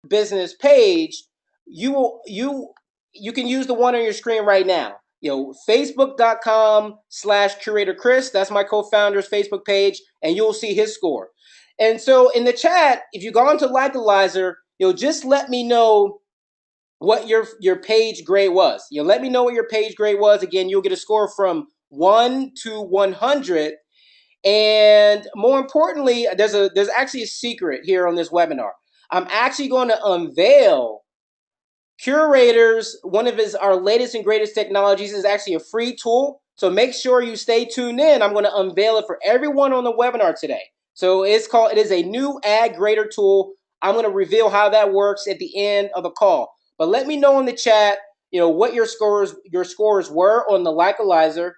business page, you can use the one on your screen right now. Facebook.com/Curaytor Chris. That's my co-founder's Facebook page, and you'll see his score. And so in the chat, if you go into Likealizer, just let me know what your page grade was. Let me know what your page grade was. Again, you'll get a score from 1 to 100. And more importantly, there's actually a secret here on this webinar. I'm actually going to unveil Curaytor's our latest and greatest technologies. Is actually a free tool. So make sure you stay tuned in. I'm going to unveil it for everyone on the webinar today. So it is a new ad grader tool. I'm going to reveal how that works at the end of the call. But let me know in the chat, what your scores were on the Likealizer.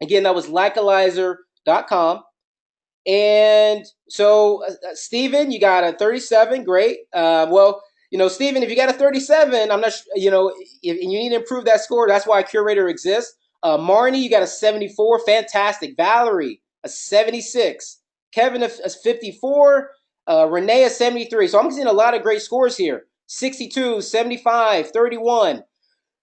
Again, that was likealizer.com. And so, Steven, you got a 37. Great. Steven, if you got a 37, I'm not, if you need to improve that score, that's why Curaytor exists. Marnie, you got a 74. Fantastic. Valerie, a 76. Kevin, a 54. Renee, a 73. So I'm seeing a lot of great scores here. 62, 75, 31.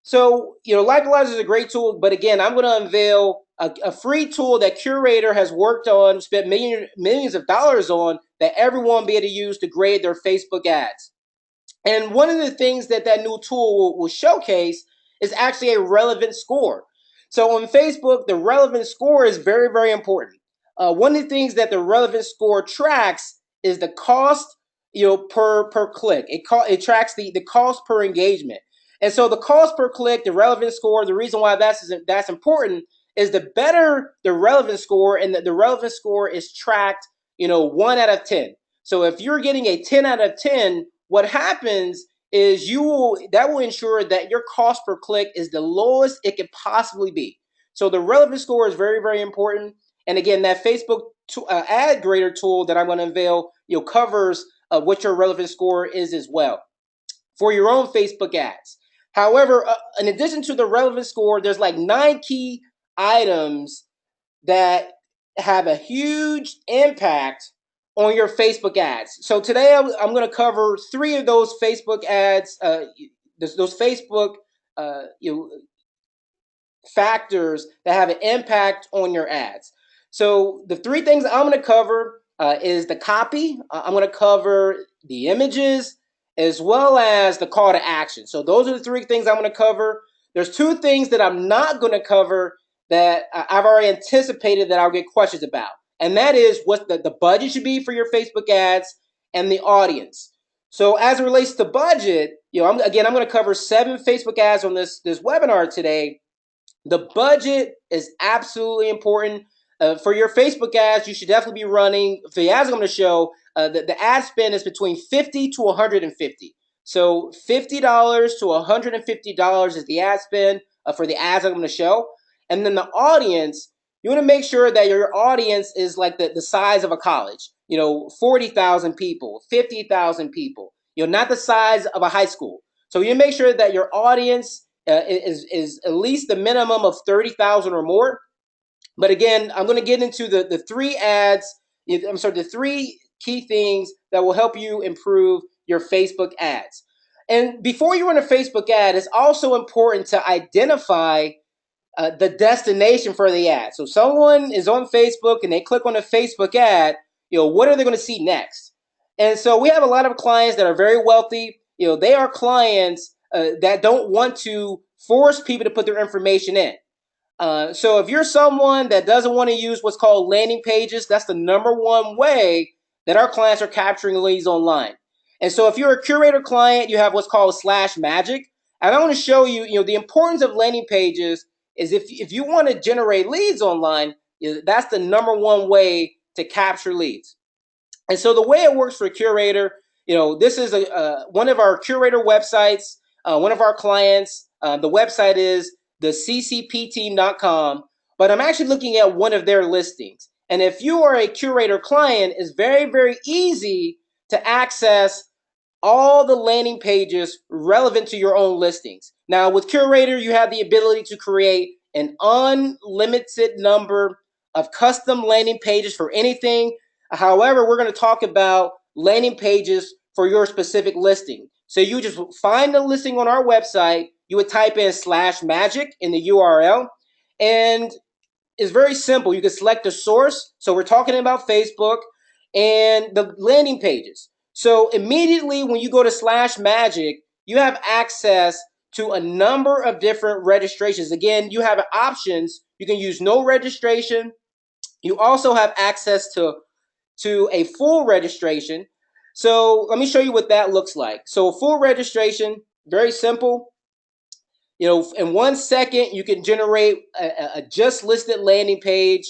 So, Likealizer is a great tool, but again, I'm going to unveil a free tool that Curaytor has worked on, spent millions of dollars on, that everyone will be able to use to grade their Facebook ads. And one of the things that new tool will showcase is actually a relevant score. So on Facebook, the relevant score is very, very important. One of the things that the relevant score tracks is the cost, per click. It tracks the cost per engagement. And so the cost per click, the relevant score, the reason why that's important is the better the relevant score, and the relevant score is tracked, 1 out of 10. So if you're getting a 10 out of 10, what happens is that will ensure that your cost per click is the lowest it could possibly be. So the relevant score is very, very important. And again, that Facebook ad grader tool that I'm going to unveil, covers what your relevant score is as well for your own Facebook ads. However, in addition to the relevant score, there's like 9 key items that have a huge impact on your Facebook ads. So today I'm going to cover 3 of those Facebook ads, those Facebook factors that have an impact on your ads. So the 3 things I'm going to cover is the copy. I'm going to cover the images, as well as the call to action. So those are the 3 things I'm going to cover. There's 2 things that I'm not going to cover that I've already anticipated that I'll get questions about. And that is what the budget should be for your Facebook ads and the audience. So as it relates to budget, I'm going to cover 7 Facebook ads on this webinar today. The budget is absolutely important. For your Facebook ads, you should definitely be running, for the ads I'm going to show, the ad spend is between $50 to $150. So $50 to $150 is the ad spend for the ads I'm going to show. And then the audience, you want to make sure that your audience is like the size of a college, 40,000 people, 50,000 people, not the size of a high school. So you make sure that your audience is at least the minimum of 30,000 or more. But again, I'm going to get into the 3 ads. The 3 key things that will help you improve your Facebook ads. And before you run a Facebook ad, it's also important to identify the destination for the ad. So someone is on Facebook and they click on a Facebook ad, what are they going to see next? And so we have a lot of clients that are very wealthy. They are clients that don't want to force people to put their information in. So if you're someone that doesn't want to use what's called landing pages, that's the #1 way that our clients are capturing leads online. And so if you're a Curaytor client, you have what's called /magic. And I want to show you, the importance of landing pages is if you want to generate leads online, that's the #1 way to capture leads. And so the way it works for Curaytor, this is one of our Curaytor websites, one of our clients. The website is theccpteam.com, but I'm actually looking at one of their listings. And if you are a Curaytor client, it's very, very easy to access all the landing pages relevant to your own listings. Now, with Curaytor, you have the ability to create an unlimited number of custom landing pages for anything. However, we're going to talk about landing pages for your specific listing. So you just find the listing on our website, you would type in /magic in the URL, and it's very simple. You can select the source. So we're talking about Facebook and the landing pages. So immediately when you go to /magic, you have access to a number of different registrations. Again, you have options. You can use no registration. You also have access to a full registration. So let me show you what that looks like. So full registration, very simple. In 1 second, you can generate a just listed landing page.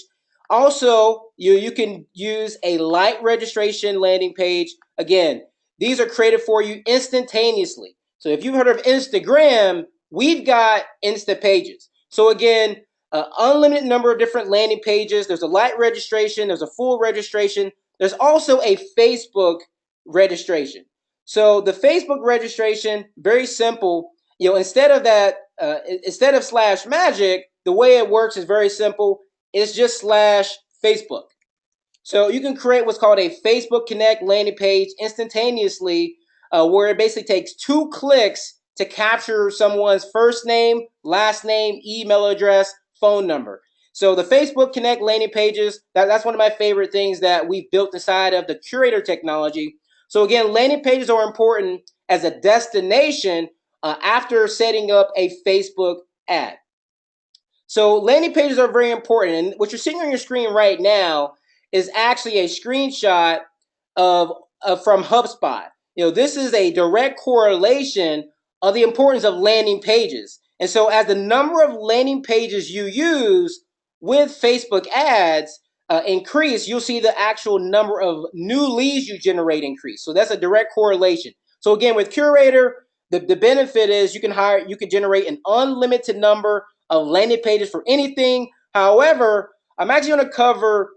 Also, you can use a light registration landing page. Again, these are created for you instantaneously. So if you've heard of Instagram, we've got Insta pages. So again, unlimited number of different landing pages. There's a light registration. There's a full registration. There's also a Facebook registration. So the Facebook registration, very simple. Instead of that, instead of /magic, the way it works is very simple. It's just /Facebook. So you can create what's called a Facebook Connect landing page instantaneously, where it basically takes 2 clicks to capture someone's first name, last name, email address, phone number. So the Facebook Connect landing pages, that's one of my favorite things that we've built inside of the Curaytor technology. So again, landing pages are important as a destination after setting up a Facebook ad. So landing pages are very important. And what you're seeing on your screen right now is actually a screenshot of from HubSpot. This is a direct correlation of the importance of landing pages. And so as the number of landing pages you use with Facebook ads increase, you'll see the actual number of new leads you generate increase. So that's a direct correlation. So again, with Curaytor, the benefit is you can generate an unlimited number of landing pages for anything. However, I'm actually going to cover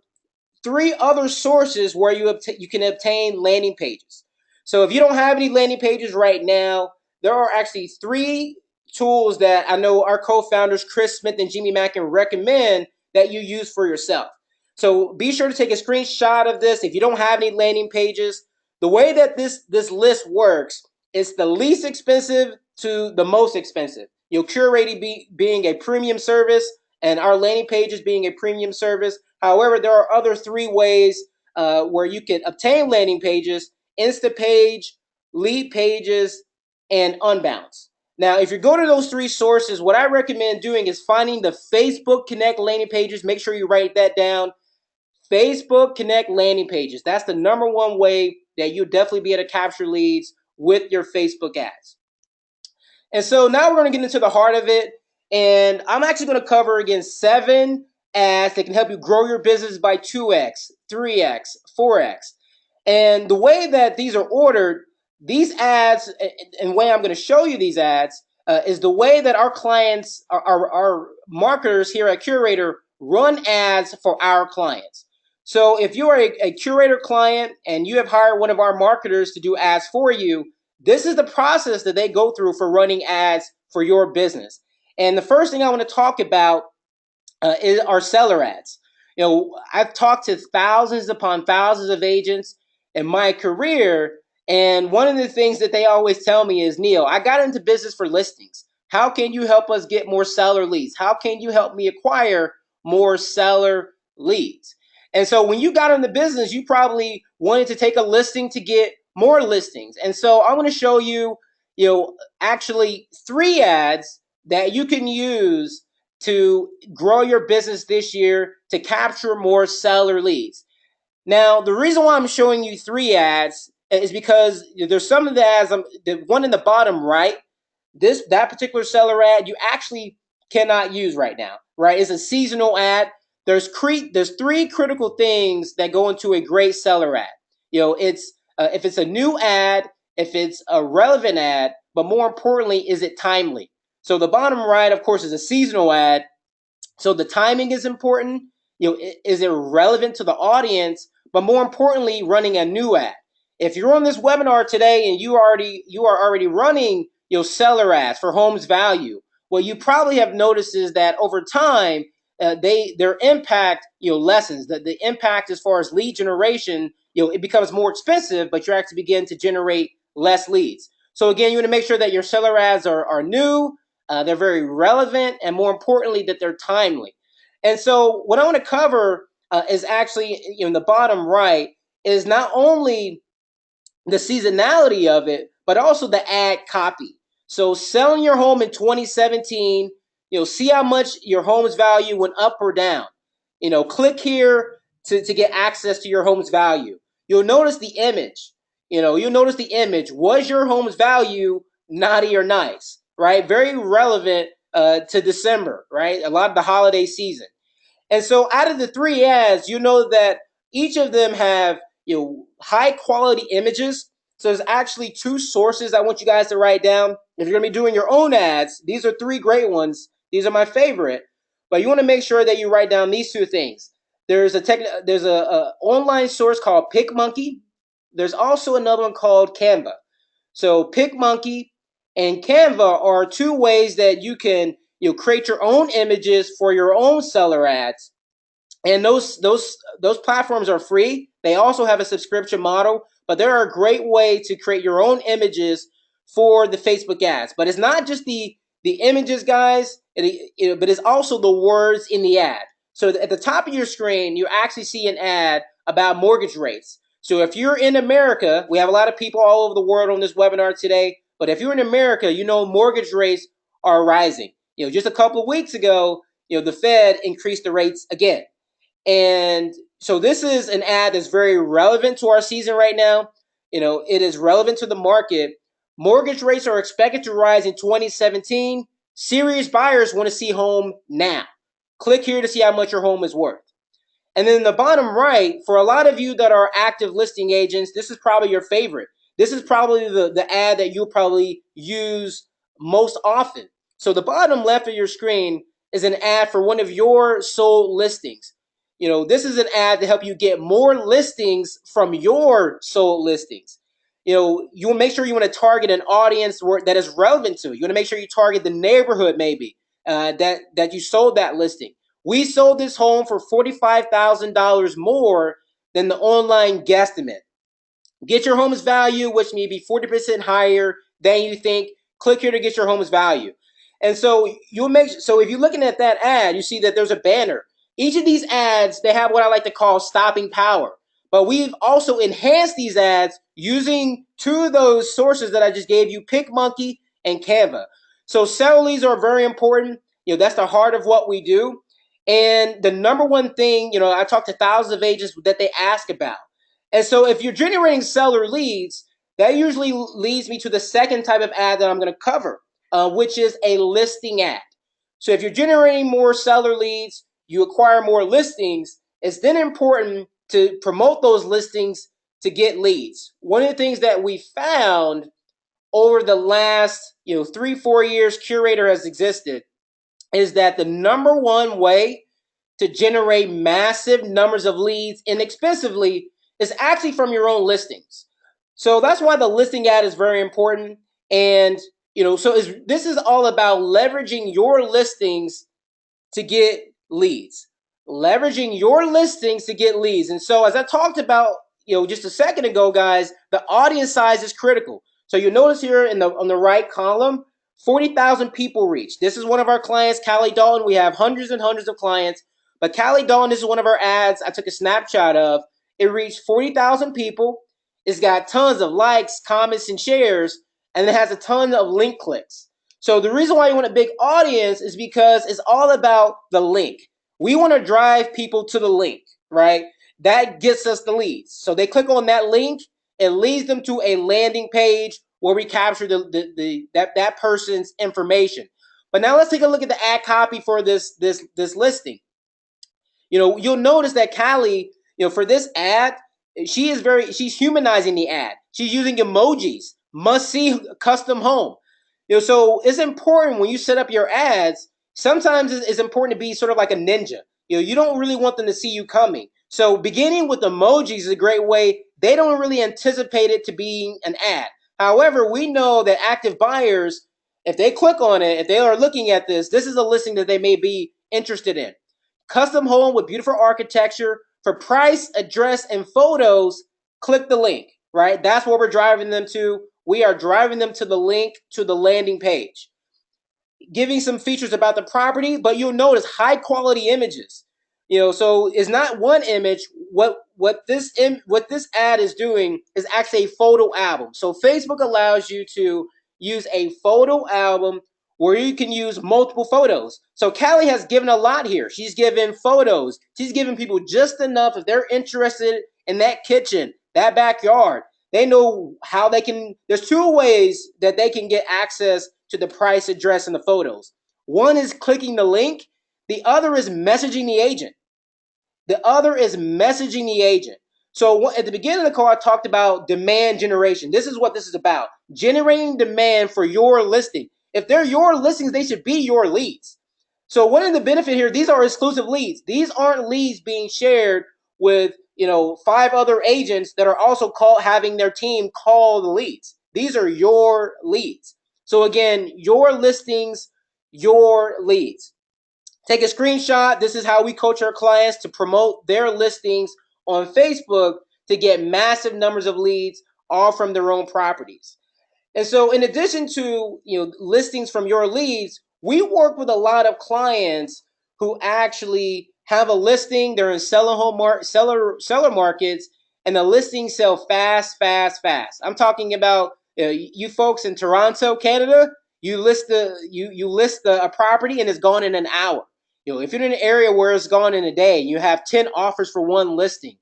3 other sources where you can obtain landing pages. So if you don't have any landing pages right now, there are actually 3 tools that I know our co-founders Chris Smith and Jimmy Mackin recommend that you use for yourself. So be sure to take a screenshot of this if you don't have any landing pages. The way that this list works, it's the least expensive to the most expensive. Curaytor being a premium service and our landing pages being a premium service. However, there are other 3 ways where you can obtain landing pages: Instapage, lead pages, and Unbounce. Now, if you go to those 3 sources, what I recommend doing is finding the Facebook Connect landing pages. Make sure you write that down. Facebook Connect landing pages. That's the number 1 way that you'll definitely be able to capture leads with your Facebook ads. And so now we're going to get into the heart of it. And I'm actually going to cover, again, 7 ads that can help you grow your business by 2x, 3x, 4x. And the way that these are ordered, these ads, and the way I'm going to show you these ads, is the way that our clients, our marketers here at Curaytor, run ads for our clients. So if you are a Curaytor client and you have hired one of our marketers to do ads for you, this is the process that they go through for running ads for your business. And the first thing I want to talk about is our seller ads. I've talked to thousands upon thousands of agents in my career, and one of the things that they always tell me is, Neil, I got into business for listings. How can you help us get more seller leads? How can you help me acquire more seller leads? And so when you got into business, you probably wanted to take a listing to get more listings. And so I'm going to show you, actually 3 ads that you can use to grow your business this year to capture more seller leads. Now, the reason why I'm showing you 3 ads is because there's some of the ads, the one in the bottom right, that particular seller ad, you actually cannot use right now, right? It's a seasonal ad. There's 3 critical things that go into a great seller ad. It's if it's a new ad, if it's a relevant ad, but more importantly, is it timely? So the bottom right, of course, is a seasonal ad. So the timing is important. Is it relevant to the audience? But more importantly, running a new ad. If you're on this webinar today and you are already running seller ads for Homes Value, what you probably have noticed is that over time their impact lessens. The impact as far as lead generation it becomes more expensive, but you actually begin to generate less leads. So again, you want to make sure that your seller ads are new, they're very relevant, and more importantly, that they're timely. And so what I want to cover is actually, in the bottom right, is not only the seasonality of it, but also the ad copy. So selling your home in 2017, see how much your home's value went up or down. Click here to get access to your home's value. You'll notice the image. You'll notice the image. Was your home's value naughty or nice? Right? Very relevant to December, right? A lot of the holiday season. And so out of the three ads, you know that each of them have high quality images. So there's actually two sources I want you guys to write down. If you're going to be doing your own ads, these are three great ones. These are my favorite. But you want to make sure that you write down these two things. There's a online source called PicMonkey. There's also another one called Canva. So PicMonkey and Canva are two ways that you can create your own images for your own seller ads. And those platforms are free. They also have a subscription model, but they're a great way to create your own images for the Facebook ads. But it's not just the images, guys, but it's also the words in the ad. So at the top of your screen, you actually see an ad about mortgage rates. So if you're in America, we have a lot of people all over the world on this webinar today, but if you're in America, mortgage rates are rising. Just a couple of weeks ago, the Fed increased the rates again. And so this is an ad that's very relevant to our season right now. It is relevant to the market. Mortgage rates are expected to rise in 2017. Serious buyers want to see home now. Click here to see how much your home is worth. And then in the bottom right, for a lot of you that are active listing agents, this is probably your favorite. This is probably the ad that you'll probably use most often. So the bottom left of your screen is an ad for one of your sold listings. This is an ad to help you get more listings from your sold listings. You want to make sure you want to target an audience that is relevant to you. You want to make sure you target the neighborhood maybe that you sold that listing. We sold this home for $45,000 more than the online guesstimate. Get your home's value, which may be 40% higher than you think. Click here to get your home's value. And so if you're looking at that ad, you see that there's a banner. Each of these ads, they have what I like to call stopping power. But we've also enhanced these ads using two of those sources that I just gave you, PicMonkey and Canva. So several leads are very important. That's the heart of what we do. And the number one thing, I talk to thousands of agents that they ask about. And so if you're generating seller leads, that usually leads me to the second type of ad that I'm going to cover, which is a listing ad. So if you're generating more seller leads, you acquire more listings, it's then important to promote those listings to get leads. One of the things that we found over the last 3-4 years Curaytor has existed is that the number one way to generate massive numbers of leads inexpensively is actually from your own listings. So that's why the listing ad is very important. And this is all about leveraging your listings to get leads. Leveraging your listings to get leads. And so as I talked about just a second ago, guys, the audience size is critical. So you notice here on the right column, 40,000 people reached. This is one of our clients, Callie Dalton. We have hundreds and hundreds of clients. But Callie Dalton, this is one of our ads I took a snapshot of. It reached 40,000 people. It's got tons of likes, comments, and shares, and it has a ton of link clicks. So the reason why you want a big audience is because it's all about the link. We want to drive people to the link, right? That gets us the leads. So they click on that link, it leads them to a landing page where we capture that person's information. But now let's take a look at the ad copy for this listing. You'll notice that Callie, for this ad, she's humanizing the ad. She's using emojis, must see custom home. So it's important when you set up your ads. Sometimes it's important to be sort of like a ninja. You don't really want them to see you coming. So beginning with emojis is a great way. They don't really anticipate it to being an ad. However, we know that active buyers, if they click on it, if they are looking at this is a listing that they may be interested in. Custom home with beautiful architecture for price, address, and photos. click the link, right? That's where we're driving them to. We are driving them to the link to the landing page, giving some features about the property, but you'll notice high quality images. So it's not one image. What this ad is doing is actually a photo album. So Facebook allows you to use a photo album where you can use multiple photos. So Callie has given a lot here. She's given photos. She's given people just enough if they're interested in that kitchen, that backyard. They know how they can. There's two ways that they can get access to the price, address, and the photos. One is clicking the link. The other is messaging the agent. So at the beginning of the call, I talked about demand generation. This is what this is about. Generating demand for your listing. If they're your listings, they should be your leads. So one of the benefit here, these are exclusive leads. These aren't leads being shared with 5 other agents that are also having their team call the leads. These are your leads. So again, your listings, your leads. Take a screenshot. This is how we coach our clients to promote their listings on Facebook to get massive numbers of leads, all from their own properties. And so in addition to listings from your leads, we work with a lot of clients who actually have a listing. They're in seller markets, and the listings sell fast, fast, fast. I'm talking about you folks in Toronto, Canada. You list a property and it's gone in an hour. If you're in an area where it's gone in a day, you have 10 offers for one listing.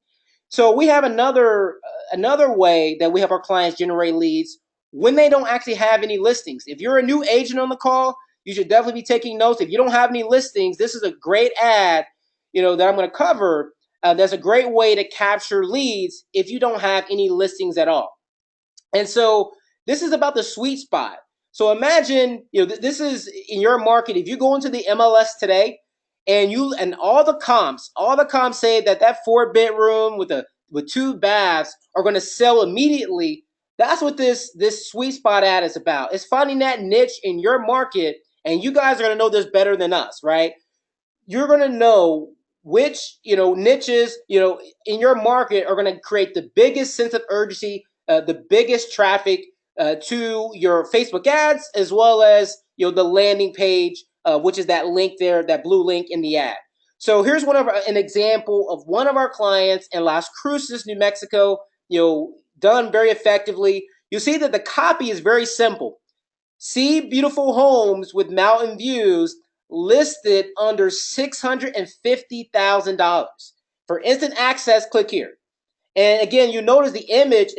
So we have another way that we have our clients generate leads when they don't actually have any listings. If you're a new agent on the call, you should definitely be taking notes. If you don't have any listings, this is a great ad, that I'm going to cover. That's a great way to capture leads if you don't have any listings at all. And so this is about the sweet spot. So imagine, this is in your market. If you go into the MLS today, and all the comps say that 4-bedroom with 2 baths are going to sell immediately. That's what this sweet spot ad is about. It's finding that niche in your market, and you guys are going to know this better than us, right? You're going to know which niches in your market are going to create the biggest sense of urgency, the biggest traffic to your Facebook ads, as well as the landing page, which is that link there, that blue link in the ad. So here's an example of one of our clients in Las Cruces, New Mexico, done very effectively. You see that the copy is very simple. See beautiful homes with mountain views listed under $650,000. For instant access, click here. And again, you notice the image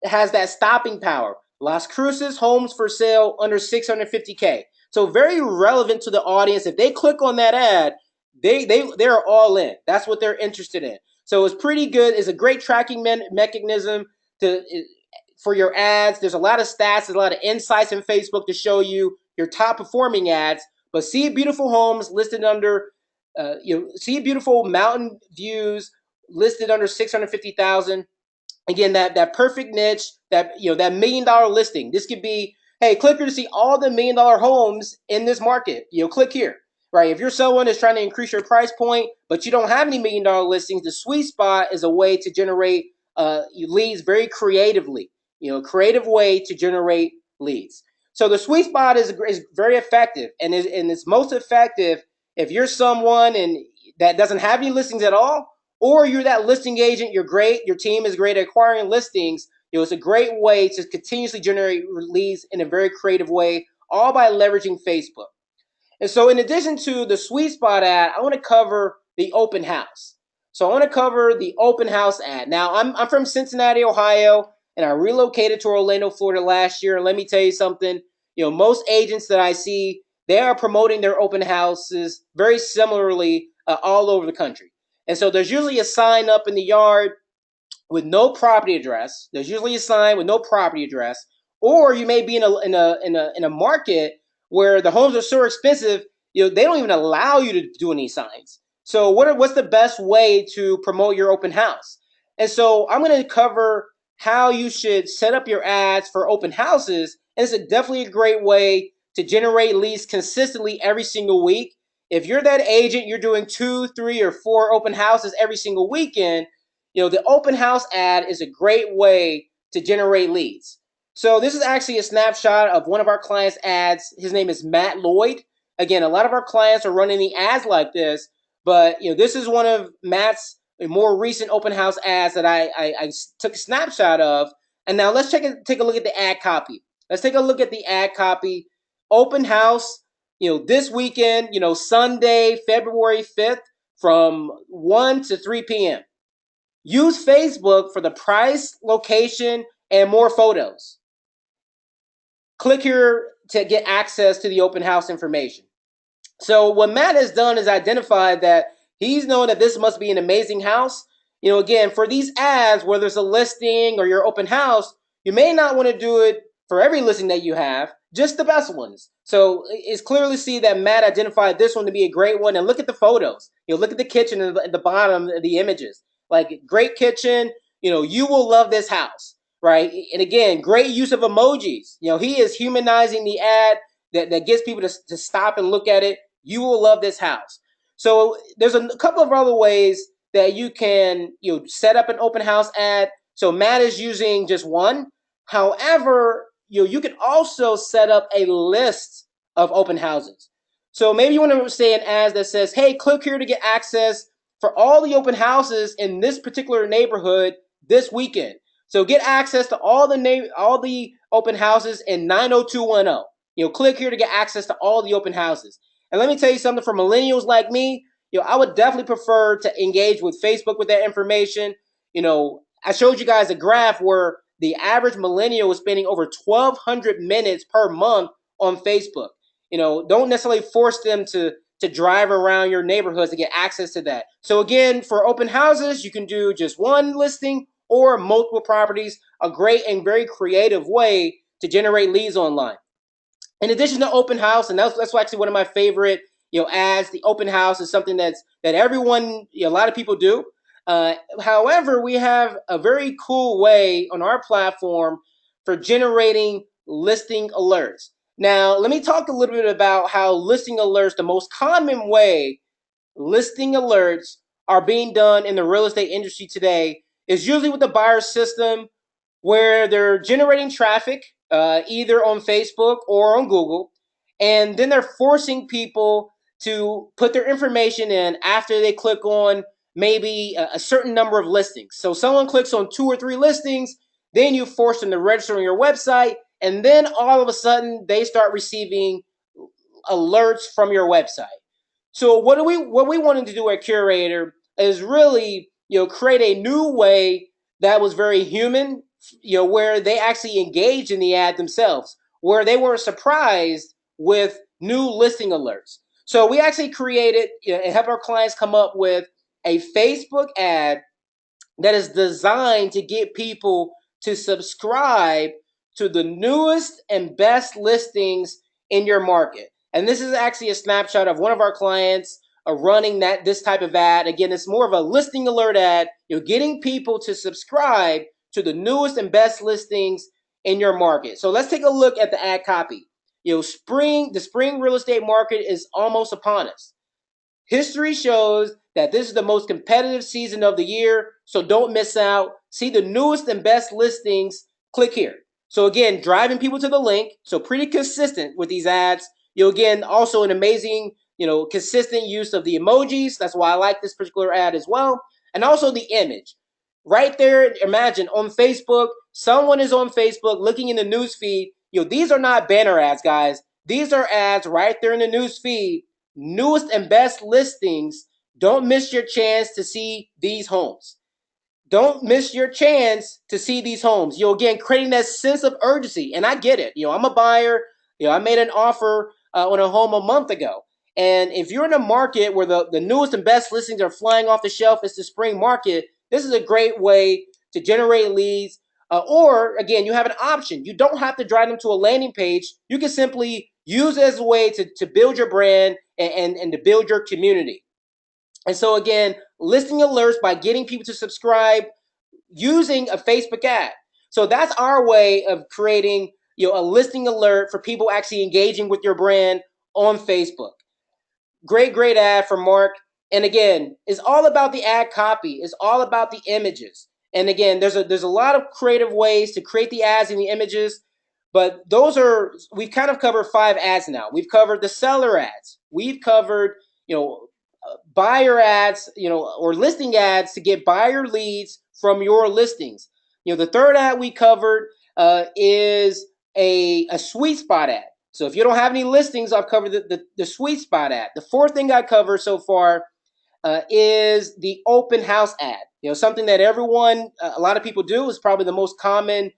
has that stopping power. Las Cruces homes for sale under $650K. So very relevant to the audience. If they click on that ad, they're all in. That's what they're interested in. So it's pretty good. It's a great tracking mechanism for your ads. There's a lot of stats, there's a lot of insights in Facebook to show you your top performing ads. But see beautiful homes listed under, see beautiful mountain views listed under 650,000. Again, that perfect niche, that $1 million listing. This could be, hey, click here to see all the $1 million homes in this market. Click here, right? If you're someone that's trying to increase your price point, but you don't have any $1 million listings, the sweet spot is a way to generate leads very creatively. Creative way to generate leads. So the sweet spot is very effective, and it's most effective if you're someone that doesn't have any listings at all, or you're that listing agent. You're great. Your team is great at acquiring listings. It's a great way to continuously generate leads in a very creative way, all by leveraging Facebook. And so in addition to the sweet spot ad, I want to cover the open house. So I want to cover the open house ad. Now, I'm from Cincinnati, Ohio, and I relocated to Orlando, Florida last year. And let me tell you something, most agents that I see, they are promoting their open houses very similarly all over the country. And so there's usually a sign up in the yard with no property address. There's usually a sign with no property address, or you may be in a market where the homes are so expensive, they don't even allow you to do any signs. So what's the best way to promote your open house? And so I'm going to cover how you should set up your ads for open houses, and it's definitely a great way to generate leads consistently every single week. If you're that agent, you're doing 2, 3, or 4 open houses every single weekend, the open house ad is a great way to generate leads. So this is actually a snapshot of one of our clients' ads. His name is Matt Lloyd. Again, a lot of our clients are running the ads like this, but this is one of Matt's more recent open house ads that I took a snapshot of. And now let's take a look at the ad copy. Let's take a look at the ad copy. Open house, this weekend, Sunday, February 5th from 1 to 3 p.m. Use Facebook for the price, location, and more photos. Click here to get access to the open house information. So what Matt has done is identified that he's known that this must be an amazing house. Again, for these ads, whether there's a listing or your open house, you may not want to do it for every listing that you have, just the best ones. So it's clearly see that Matt identified this one to be a great one. And look at the photos. Look at the kitchen at the bottom of the images. Like, great kitchen. You will love this house, right? And again, great use of emojis. He is humanizing the ad that gets people to stop and look at it. You will love this house. So there's a couple of other ways that you can set up an open house ad. So Matt is using just one. However, you can also set up a list of open houses. So maybe you want to say an ad that says, hey, click here to get access for all the open houses in this particular neighborhood this weekend. So get access to all the open houses in 90210. Click here to get access to all the open houses. And let me tell you something, for millennials like me, I would definitely prefer to engage with Facebook with that information. I showed you guys a graph where the average millennial is spending over 1,200 minutes per month on Facebook. Don't necessarily force them to drive around your neighborhoods to get access to that. So again, for open houses, you can do just one listing or multiple properties, a great and very creative way to generate leads online. In addition to open house, and that's actually one of my favorite ads. The open house is something that everyone, a lot of people do. However, we have a very cool way on our platform for generating listing alerts. Now, let me talk a little bit about how listing alerts, the most common way listing alerts are being done in the real estate industry today, is usually with the buyer system, where they're generating traffic either on Facebook or on Google, and then they're forcing people to put their information in after they click on maybe a certain number of listings. So someone clicks on 2 or 3 listings, then you force them to register on your website, and then all of a sudden they start receiving alerts from your website. So what we wanted to do at Curaytor is really create a new way that was very human, where they actually engaged in the ad themselves, where they weren't surprised with new listing alerts. So we actually created and help our clients come up with a Facebook ad that is designed to get people to subscribe to the newest and best listings in your market. And this is actually a snapshot of one of our clients running this type of ad. Again, it's more of a listing alert ad, getting people to subscribe to the newest and best listings in your market. So let's take a look at the ad copy. The spring real estate market is almost upon us. History shows that this is the most competitive season of the year, so don't miss out. See the newest and best listings, click here. So again, driving people to the link, so pretty consistent with these ads. Again, also an amazing, consistent use of the emojis. That's why I like this particular ad as well. And also the image. Right there, imagine on Facebook, someone is on Facebook looking in the news feed. These are not banner ads, guys. These are ads right there in the news feed. Newest and best listings. Don't miss your chance to see these homes. Don't miss your chance to see these homes. Again, creating that sense of urgency. And I get it. I'm a buyer. I made an offer on a home a month ago. And if you're in a market where the newest and best listings are flying off the shelf, it's the spring market, this is a great way to generate leads. Or, again, you have an option. You don't have to drive them to a landing page. You can simply use it as a way to build your brand and to build your community. And so, again, listing alerts by getting people to subscribe using a Facebook ad. So that's our way of creating a listing alert for people actually engaging with your brand on Facebook. Great ad from Mark. And again, it's all about the ad copy. It's all about the images. And again, there's a lot of creative ways to create the ads and the images, but we've kind of covered 5 ads now. We've covered the seller ads. We've covered, buyer ads, or listing ads to get buyer leads from your listings. The third ad we covered is a sweet spot ad. So if you don't have any listings, I've covered the sweet spot ad. The fourth thing I covered so far is the open house ad. Something that everyone, a lot of people do, is probably the most common,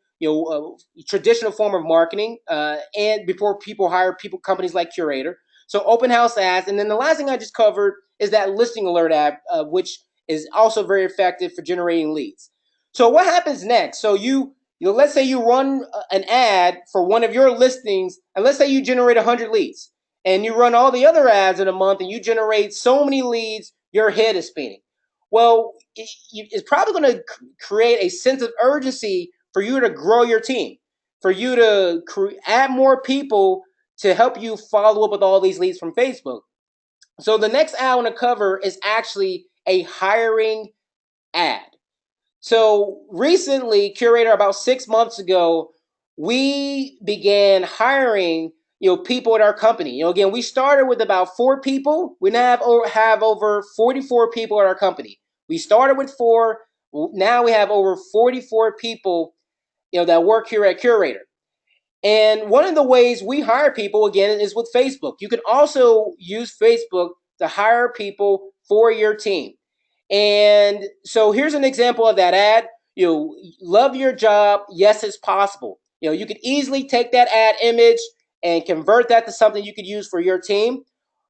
traditional form of marketing. And before people hire companies like Curaytor. So open house ads. And then the last thing I just covered is that listing alert ad, which is also very effective for generating leads. So what happens next? So let's say you run an ad for one of your listings, and let's say you generate 100 leads, and you run all the other ads in a month, and you generate so many leads, your head is spinning. Well, it's probably going to create a sense of urgency for you to grow your team, for you to add more people to help you follow up with all these leads from Facebook. So the next ad I want to cover is actually a hiring ad. So recently, Curaytor, about 6 months ago, we began hiring, people at our company. Again, we started with about 4 people. We now have over 44 people at our company. We started with 4. Now we have over 44 people, that work here at Curaytor. And one of the ways we hire people, again, is with Facebook. You can also use Facebook to hire people for your team. And so here's an example of that ad. Love your job. Yes, it's possible. You could easily take that ad image and convert that to something you could use for your team.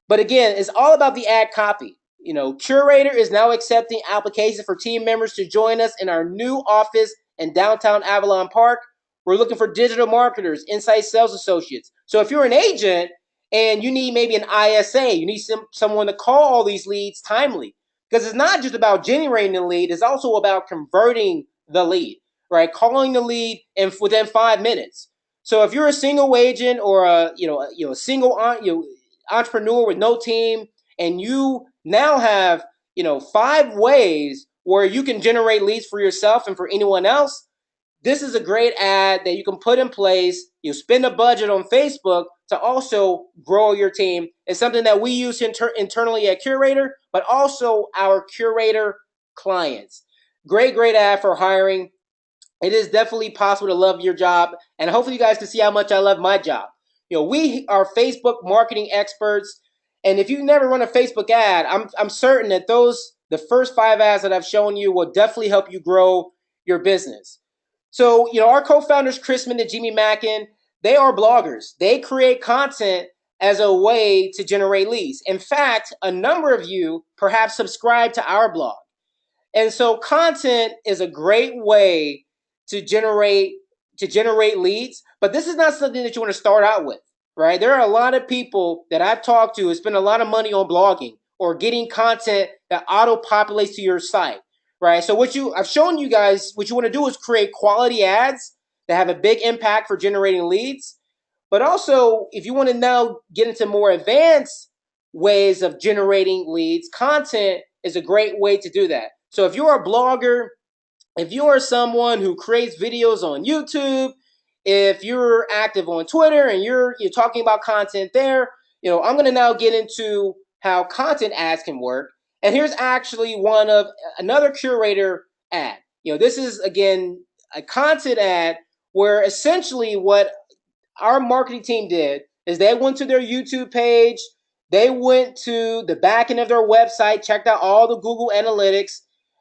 But again, it's all about the ad copy. Curaytor is now accepting applications for team members to join us in our new office in downtown Avalon Park. We're looking for digital marketers, inside sales associates. So if you're an agent and you need maybe an ISA, you need someone to call all these leads timely. Because it's not just about generating the lead, it's also about converting the lead, right? Calling the lead within 5 minutes. So if you're a single agent or a single entrepreneur with no team, and you now have 5 ways where you can generate leads for yourself and for anyone else, this is a great ad that you can put in place. You spend a budget on Facebook to also grow your team. It's something that we use internally at Curaytor, but also our Curaytor clients. Great ad for hiring. It is definitely possible to love your job, and hopefully you guys can see how much I love my job. We are Facebook marketing experts, and if you've never run a Facebook ad, I'm certain that the first 5 ads that I've shown you will definitely help you grow your business. So, our co-founders, Chrisman and Jimmy Mackin, they are bloggers. They create content as a way to generate leads. In fact, a number of you perhaps subscribe to our blog. And so content is a great way to generate leads, but this is not something that you want to start out with, right? There are a lot of people that I've talked to who spend a lot of money on blogging or getting content that auto-populates to your site, right? So I've shown you guys what you want to do is create quality ads that have a big impact for generating leads. But also, if you want to now get into more advanced ways of generating leads, content is a great way to do that. So if you're a blogger, if you are someone who creates videos on YouTube, if you're active on Twitter and you're talking about content there, I'm going to now get into how content ads can work. And here's actually another Curaytor ad. This is, again, a content ad where essentially what our marketing team did is they went to their YouTube page, they went to the back end of their website, checked out all the Google Analytics,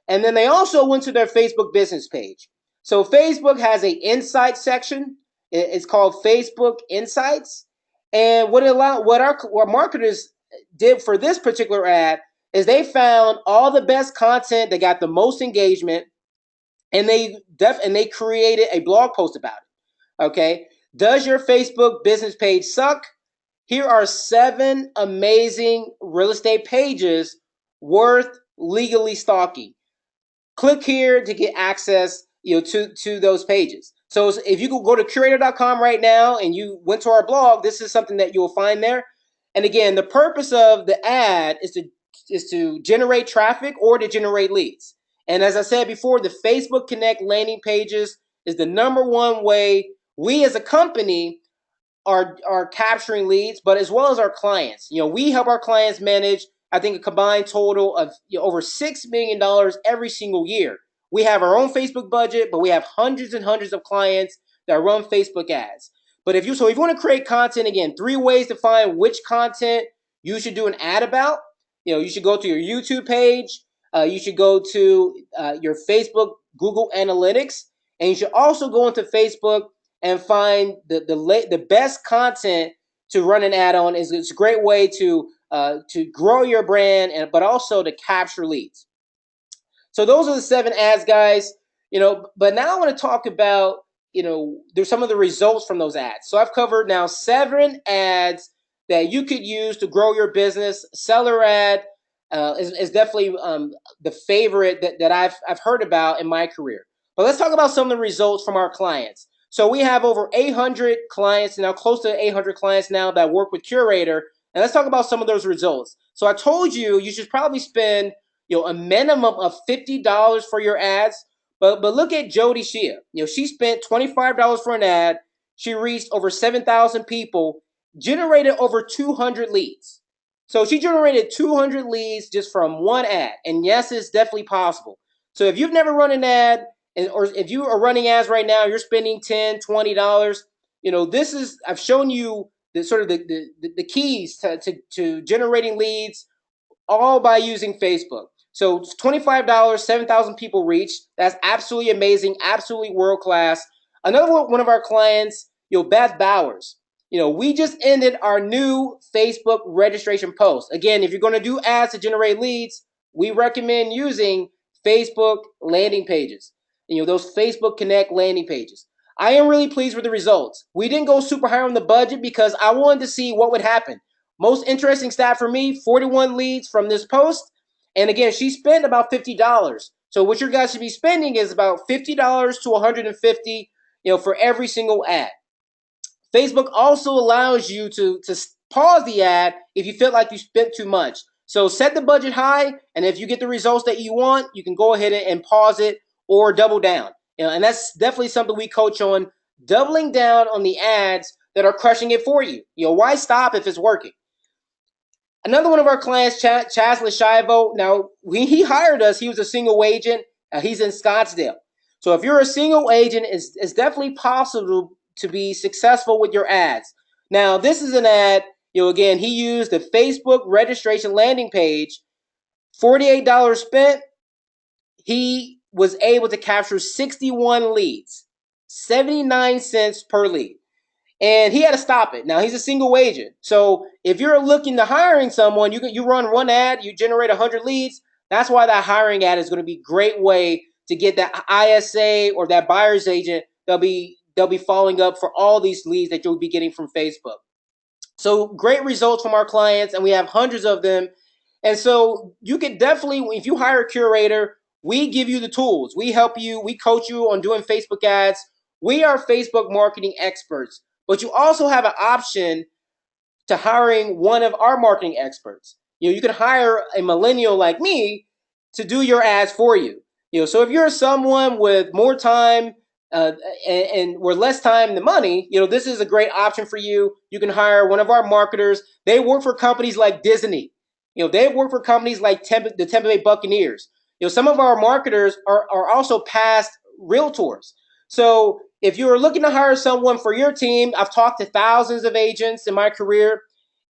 and then they also went to their Facebook business page. So Facebook has an insight section. It's called Facebook Insights. And what our marketers did for this particular ad is they found all the best content that got the most engagement, and they created a blog post about it. Okay. Does your Facebook business page suck? Here are 7 amazing real estate pages worth legally stalking. Click here to get access, to those pages. So if you go to Curaytor.com right now and you went to our blog, this is something that you'll find there. And again, the purpose of the ad is to to generate traffic or to generate leads. And as I said before, the Facebook Connect landing pages is the number one way we as a company are capturing leads, but as well as our clients. We help our clients manage, I think, a combined total of over $6 million every single year. We have our own Facebook budget, but we have hundreds and hundreds of clients that run Facebook ads. But if you want to create content, again, 3 ways to find which content you should do an ad about. You should go to your YouTube page. You should go to your Facebook Google Analytics, and you should also go into Facebook and find the best content to run an ad on. It's a great way to grow your brand, but also to capture leads. So those are the 7 ads, guys. But now I want to talk about there's some of the results from those ads. So I've covered now 7 ads that you could use to grow your business. Seller ad is definitely the favorite that I've heard about in my career. But let's talk about some of the results from our clients. So we have over 800 clients now, close to 800 clients now that work with Curaytor. And let's talk about some of those results. So I told you should probably spend a minimum of $50 for your ads. But look at Jody Shea. She spent $25 for an ad. She reached over 7,000 people, generated over 200 leads. So she generated 200 leads just from one ad. And yes, it's definitely possible. So if you've never run an ad, or if you are running ads right now, you're spending $10, $20. I've shown you the sort of the keys to generating leads, all by using Facebook. So $25, 7,000 people reached. That's absolutely amazing, absolutely world class. Another one of our clients, Beth Bowers. We just ended our new Facebook registration post. Again, if you're going to do ads to generate leads, we recommend using Facebook landing pages. Those Facebook Connect landing pages. I am really pleased with the results. We didn't go super high on the budget because I wanted to see what would happen. Most interesting stat for me, 41 leads from this post. And again, she spent about $50. So what you guys should be spending is about $50 to $150, for every single ad. Facebook also allows you to pause the ad if you feel like you spent too much. So set the budget high, and if you get the results that you want, you can go ahead and pause it or double down. And that's definitely something we coach on, doubling down on the ads that are crushing it for you. Why stop if it's working? Another one of our clients, Chaz Lashivo. Now, he hired us. He was a single agent. He's in Scottsdale. So if you're a single agent, it's definitely possible to be successful with your ads. Now, this is an ad. Again, he used the Facebook registration landing page. $48 spent. He was able to capture 61 leads, 79 cents per lead. And he had to stop it. Now, he's a single agent. So if you're looking to hiring someone, you run one ad, you generate 100 leads. That's why that hiring ad is going to be a great way to get that ISA or that buyer's agent. They'll be following up for all these leads that you'll be getting from Facebook. So great results from our clients, and we have hundreds of them. And so you could definitely, if you hire a Curaytor, we give you the tools. We help you. We coach you on doing Facebook ads. We are Facebook marketing experts. But you also have an option to hiring one of our marketing experts. You can hire a millennial like me to do your ads for you. So if you're someone with more time and with less time than money, this is a great option for you. You can hire one of our marketers. They work for companies like Disney. They work for companies like the Tampa Bay Buccaneers. Some of our marketers are also past realtors. So if you're looking to hire someone for your team, I've talked to thousands of agents in my career.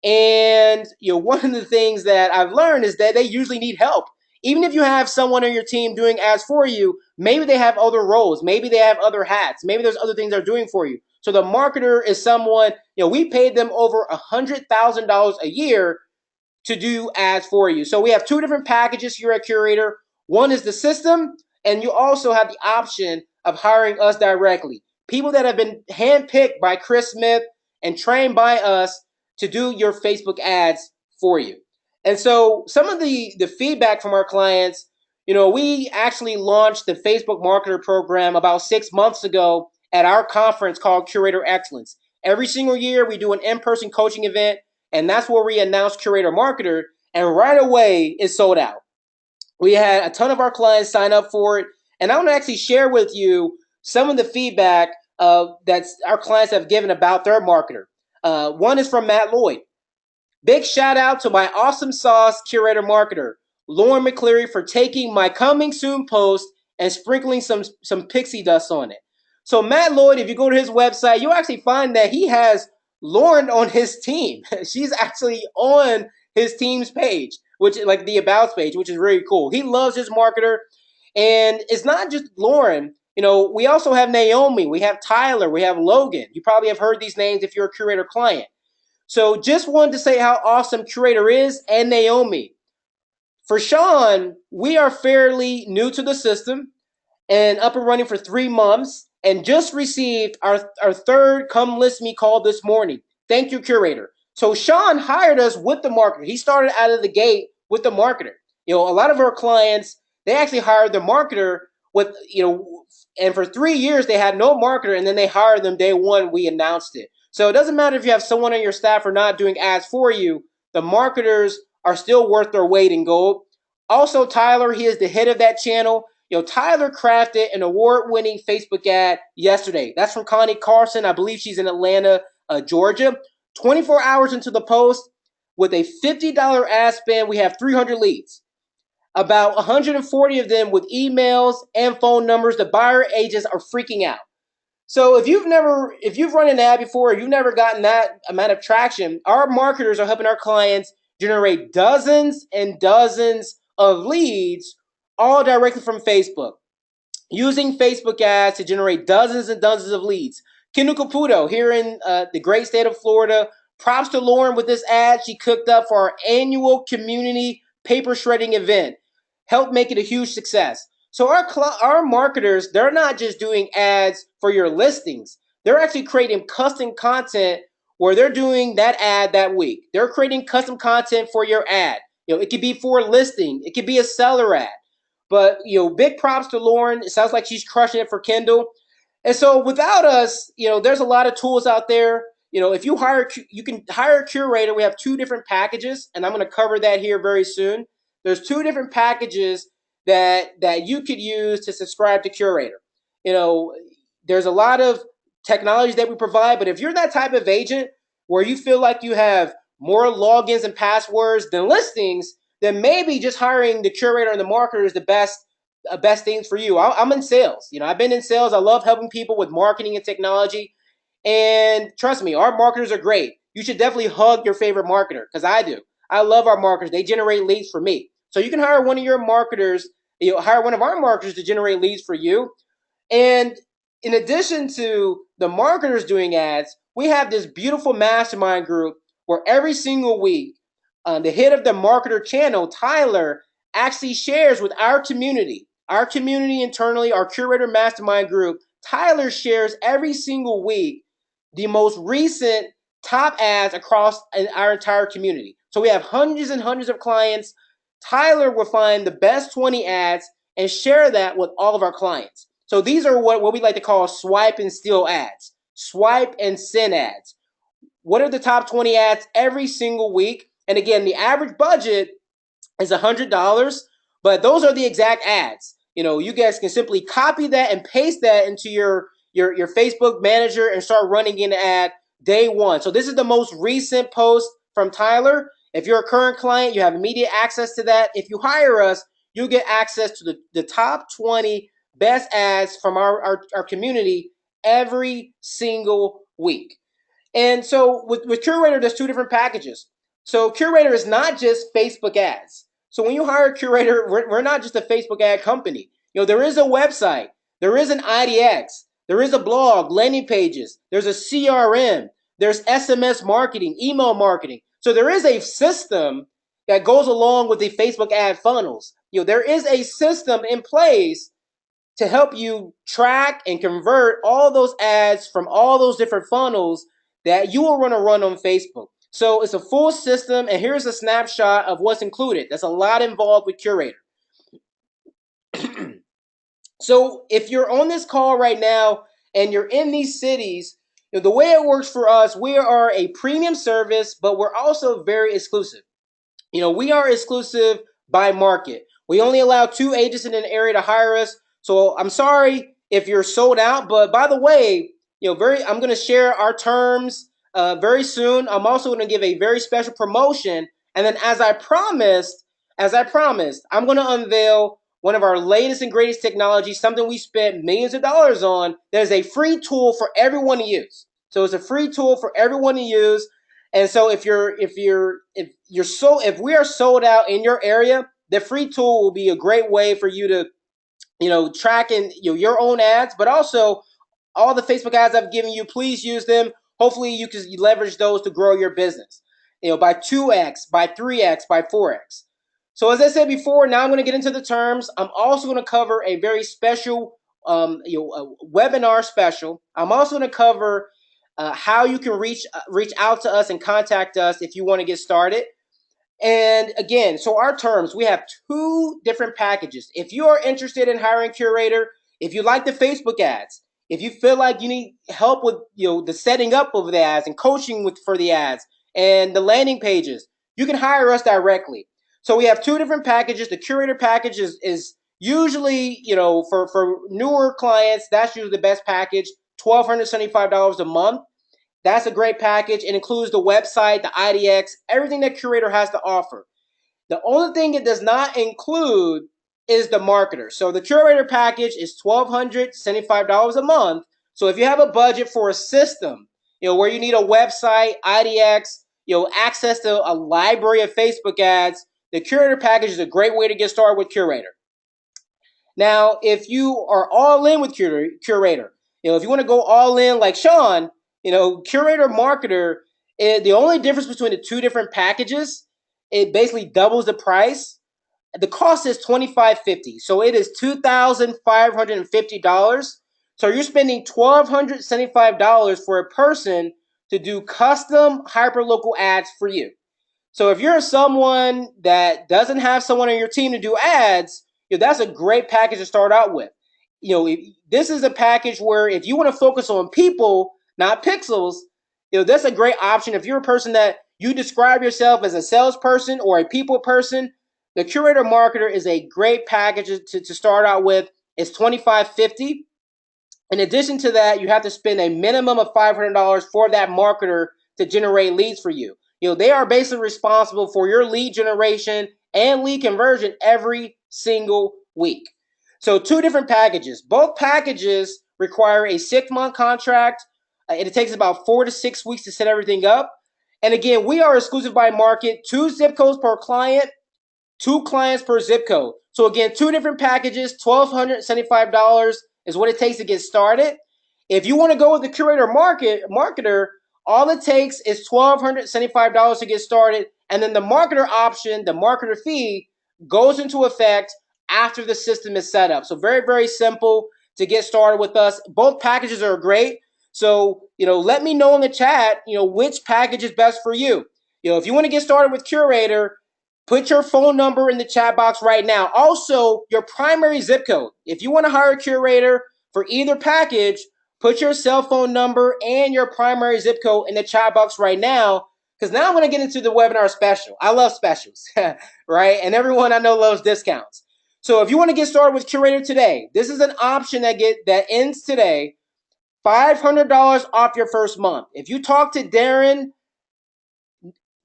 And one of the things that I've learned is that they usually need help. Even if you have someone on your team doing ads for you, maybe they have other roles. Maybe they have other hats. Maybe there's other things they're doing for you. So the marketer is someone, we paid them over $100,000 a year to do ads for you. So we have 2 different packages here at Curaytor. One is the system, and you also have the option of hiring us directly. People that have been handpicked by Chris Smith and trained by us to do your Facebook ads for you. And so some of the feedback from our clients, we actually launched the Facebook Marketer Program about 6 months ago at our conference called Curaytor Excellence. Every single year we do an in-person coaching event, and that's where we announce Curaytor Marketer. and right away it sold out. We had a ton of our clients sign up for it, and I want to actually share with you some of the feedback that our clients have given about their marketer. One is from Matt Lloyd. Big shout out to my awesome sauce curator marketer, Lauren McCleary, for taking my coming soon post and sprinkling some pixie dust on it. So Matt Lloyd, if you go to his website, you'll actually find that he has Lauren on his team. She's actually on his team's page, which like the About page, which is really cool. He loves his marketer. And it's not just Lauren. We also have Naomi, we have Tyler, we have Logan. You probably have heard these names if you're a Curaytor client. So just wanted to say how awesome Curaytor is, and Naomi. For Sean, we are fairly new to the system and up and running for 3 months and just received our third Come List Me call this morning. Thank you, Curaytor. So Sean hired us with the marketer. He started out of the gate with the marketer. A lot of our clients, they actually hired the marketer with, and for 3 years they had no marketer, and then they hired them day one. We announced it. So it doesn't matter if you have someone on your staff or not doing ads for you. The marketers are still worth their weight in gold. Also, Tyler, he is the head of that channel. Tyler crafted an award-winning Facebook ad yesterday. That's from Connie Carson. I believe she's in Atlanta, Georgia. 24 hours into the post, with a $50 ad spend, we have 300 leads. About 140 of them with emails and phone numbers. The buyer agents are freaking out. So if you've run an ad before, or you've never gotten that amount of traction, our marketers are helping our clients generate dozens and dozens of leads, all directly from Facebook, using Facebook ads to generate dozens and dozens of leads. Kendall Caputo here in the great state of Florida. Props to Lauren with this ad she cooked up for our annual community paper shredding event. Helped make it a huge success. So our marketers, they're not just doing ads for your listings. They're actually creating custom content where they're doing that ad that week. They're creating custom content for your ad. It could be for a listing. It could be a seller ad. But, big props to Lauren. It sounds like she's crushing it for Kendall. And so without us, there's a lot of tools out there. If you can hire a Curaytor. We have 2 different packages, and I'm going to cover that here very soon. There's 2 different packages that you could use to subscribe to Curaytor. There's a lot of technologies that we provide, but if you're that type of agent where you feel like you have more logins and passwords than listings, then maybe just hiring the Curaytor and the marketer is the best things for you. I'm in sales. I've been in sales. I love helping people with marketing and technology. And trust me, our marketers are great. You should definitely hug your favorite marketer, because I do. I love our marketers. They generate leads for me. So you can hire one of your marketers, hire one of our marketers to generate leads for you. And in addition to the marketers doing ads, we have this beautiful mastermind group where every single week, the head of the marketer channel, Tyler, actually shares with our community internally, our Curaytor mastermind group. Tyler shares every single week the most recent top ads across our entire community. So we have hundreds and hundreds of clients. Tyler will find the best 20 ads and share that with all of our clients. So these are what we like to call swipe and steal ads, swipe and send ads. What are the top 20 ads every single week? And again, the average budget is $100, but those are the exact ads. You guys can simply copy that and paste that into your Facebook manager and start running an ad day one. So this is the most recent post from Tyler. If you're a current client, you have immediate access to that. If you hire us, you get access to the top 20 best ads from our community every single week. And so with Curaytor, there's 2 different packages. So Curaytor is not just Facebook ads. So when you hire a Curaytor, we're not just a Facebook ad company. There is a website. There is an IDX. There is a blog, landing pages. There's a CRM. There's SMS marketing, email marketing. So there is a system that goes along with the Facebook ad funnels. There is a system in place to help you track and convert all those ads from all those different funnels that you will want to run on Facebook. So it's a full system, and here's a snapshot of what's included. There's a lot involved with Curaytor. So if you're on this call right now and you're in these cities, the way it works for us, we are a premium service, but we're also very exclusive. We are exclusive by market. We only allow 2 agents in an area to hire us. So I'm sorry if you're sold out, but by the way, I'm going to share our terms very soon. I'm also going to give a very special promotion, and then as I promised, I'm going to unveil one of our latest and greatest technologies, something we spent millions of dollars on. There's a free tool for everyone to use. So it's a free tool for everyone to use. And so if we are sold out in your area, the free tool will be a great way for you to track in your own ads, but also all the Facebook ads I've given you. Please use them. Hopefully you can leverage those to grow your business. By 2x, by 3x, by 4x. So as I said before, now I'm going to get into the terms. I'm also going to cover a very special a webinar special. I'm also going to cover how you can reach out to us and contact us if you want to get started. And again, so our terms, we have 2 different packages. If you are interested in hiring Curaytor, if you like the Facebook ads, if you feel like you need help with the setting up of the ads and coaching for the ads and the landing pages, you can hire us directly. So we have 2 different packages. The Curaytor package is usually, for newer clients, that's usually the best package, $1,275 a month. That's a great package. It includes the website, the IDX, everything that Curaytor has to offer. The only thing it does not include is the marketer. So the Curaytor package is $1,275 a month. So if you have a budget for a system, where you need a website, IDX, access to a library of Facebook ads, the Curaytor package is a great way to get started with Curaytor. Now, if you are all in with Curaytor, if you want to go all in like Sean, Curaytor Marketer, the only difference between the 2 different packages, it basically doubles the price. The cost is $2,550, so it is $2,550. So you're spending $1,275 for a person to do custom hyperlocal ads for you. So if you're someone that doesn't have someone on your team to do ads, that's a great package to start out with. This is a package where if you want to focus on people, not pixels, that's a great option. If you're a person that you describe yourself as a salesperson or a people person, the Curaytor Marketer is a great package to start out with. It's $2,550. In addition to that, you have to spend a minimum of $500 for that marketer to generate leads for you. They are basically responsible for your lead generation and lead conversion every single week. So 2 different packages. Both packages require a 6-month contract. It takes about 4 to 6 weeks to set everything up. And again, we are exclusive by market, 2 zip codes per client, 2 clients per zip code. So again, 2 different packages, $1,275 is what it takes to get started. If you want to go with the Curaytor marketer, all it takes is $1,275 to get started, and then the marketer option, the marketer fee, goes into effect after the system is set up. So very, very simple to get started with us. Both packages are great. So, let me know in the chat, which package is best for you. If you want to get started with Curaytor, put your phone number in the chat box right now. Also, your primary zip code. If you want to hire a Curaytor for either package, put your cell phone number and your primary zip code in the chat box right now, because now I'm going to get into the webinar special. I love specials, right? And everyone I know loves discounts. So if you want to get started with Curaytor today, this is an option that ends today. $500 off your first month. If you talk to Darren,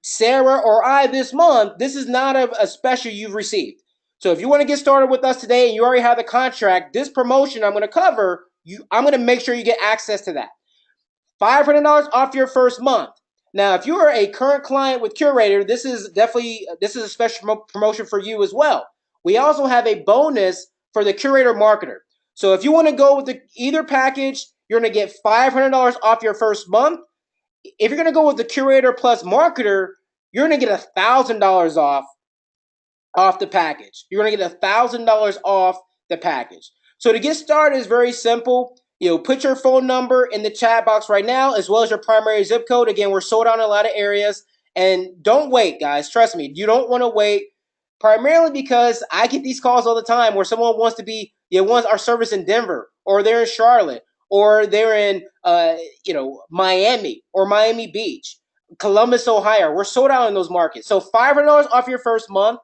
Sarah, or I this month, this is not a special you've received. So if you want to get started with us today and you already have the contract, this promotion I'm going to cover, I'm going to make sure you get access to that. $500 off your first month. Now, if you are a current client with Curaytor, this is a special promotion for you as well. We also have a bonus for the Curaytor marketer. So if you want to go with either package, you're going to get $500 off your first month. If you're going to go with the Curaytor plus marketer, you're going to get $1,000 off the package. You're going to get $1,000 off the package. So to get started is very simple. Put your phone number in the chat box right now, as well as your primary zip code. Again, we're sold out in a lot of areas. And don't wait, guys. Trust me, you don't want to wait. Primarily because I get these calls all the time where someone wants our service in Denver, or they're in Charlotte, or they're in Miami or Miami Beach. Columbus, Ohio. We're sold out in those markets. So $500 off your first month.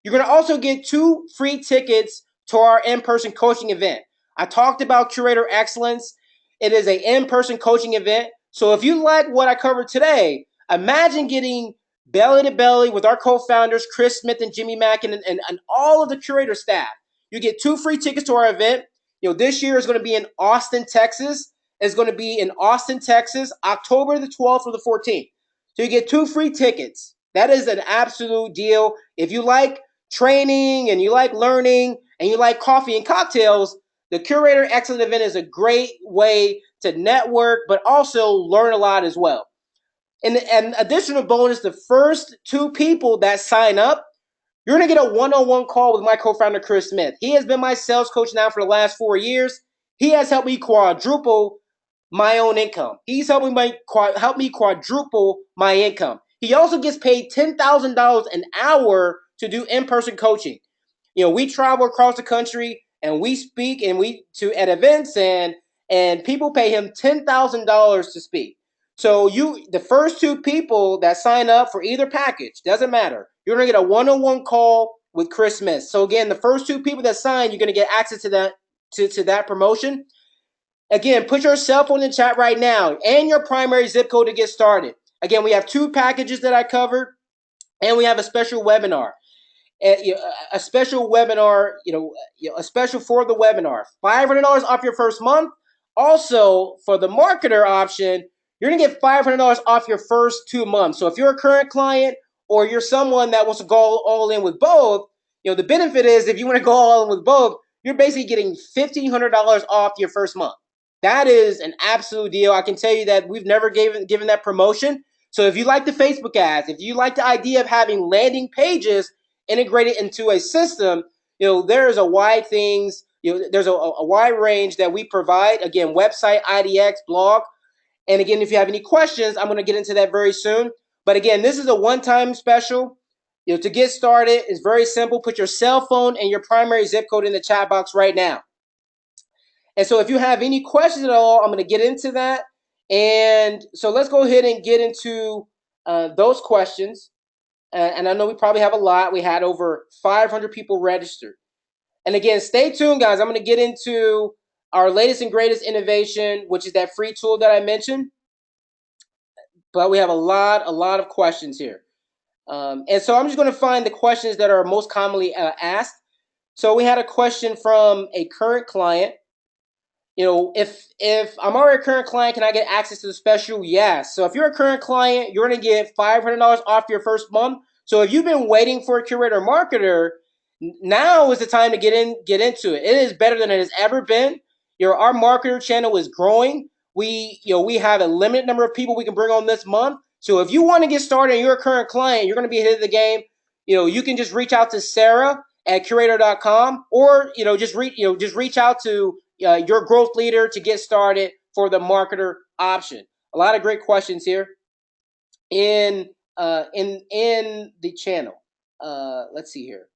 You're going to also get 2 free tickets to our in-person coaching event. I talked about Curaytor Excellence. It is an in-person coaching event. So if you like what I covered today, imagine getting belly to belly with our co-founders, Chris Smith and Jimmy Mack, and all of the Curaytor staff. You get 2 free tickets to our event. This year is going to be in Austin, Texas. It's going to be in Austin, Texas, October the 12th or the 14th. So you get 2 free tickets. That is an absolute deal. If you like training and you like learning and you like coffee and cocktails, the Curaytor Excellent event is a great way to network, but also learn a lot as well. And additional bonus, the first 2 people that sign up, you're going to get a one-on-one call with my co-founder, Chris Smith. He has been my sales coach now for the last 4 years. He has helped me quadruple my own income. He's helping me quadruple my income. He also gets paid $10,000 an hour to do in-person coaching. We travel across the country and we speak and at events and people pay him $10,000 to speak. So the first 2 people that sign up for either package, doesn't matter. You're going to get a one-on-one call with Chris Smith. So again, the first 2 people that sign, you're going to get access to that promotion. Again, put your cell phone in the chat right now and your primary zip code to get started. Again, we have 2 packages that I covered, and we have a special webinar. A special webinar, a special for the webinar. $500 off your first month. Also, for the marketer option, you're going to get $500 off your first 2 months. So if you're a current client or you're someone that wants to go all in with both, the benefit is if you want to go all in with both, you're basically getting $1,500 off your first month. That is an absolute deal. I can tell you that we've never given that promotion. So if you like the Facebook ads, if you like the idea of having landing pages integrated into a system, there's a wide there's a wide range that we provide. Again, website, IDX, blog. And again, if you have any questions, I'm going to get into that very soon. But again, this is a one-time special. To get started, it's very simple. Put your cell phone and your primary zip code in the chat box right now. And so if you have any questions at all, I'm going to get into that. And so let's go ahead and get into those questions. And I know we probably have a lot. We had over 500 people registered. And again, stay tuned, guys. I'm going to get into our latest and greatest innovation, which is that free tool that I mentioned. But we have a lot of questions here. And so I'm just going to find the questions that are most commonly asked. So we had a question from a current client. If I'm already a current client, can I get access to the special? Yes. So if you're a current client, you're going to get $500 off your first month. So if you've been waiting for a Curaytor marketer, now is the time to get into it. It is better than it has ever been. Our marketer channel is growing. We have a limited number of people we can bring on this month. So if you want to get started and you're a current client, you're going to be ahead of the game. You can just reach out to Sarah at Curaytor.com, or just reach out to your growth leader to get started for the marketer option. A lot of great questions here in the channel. Let's see here.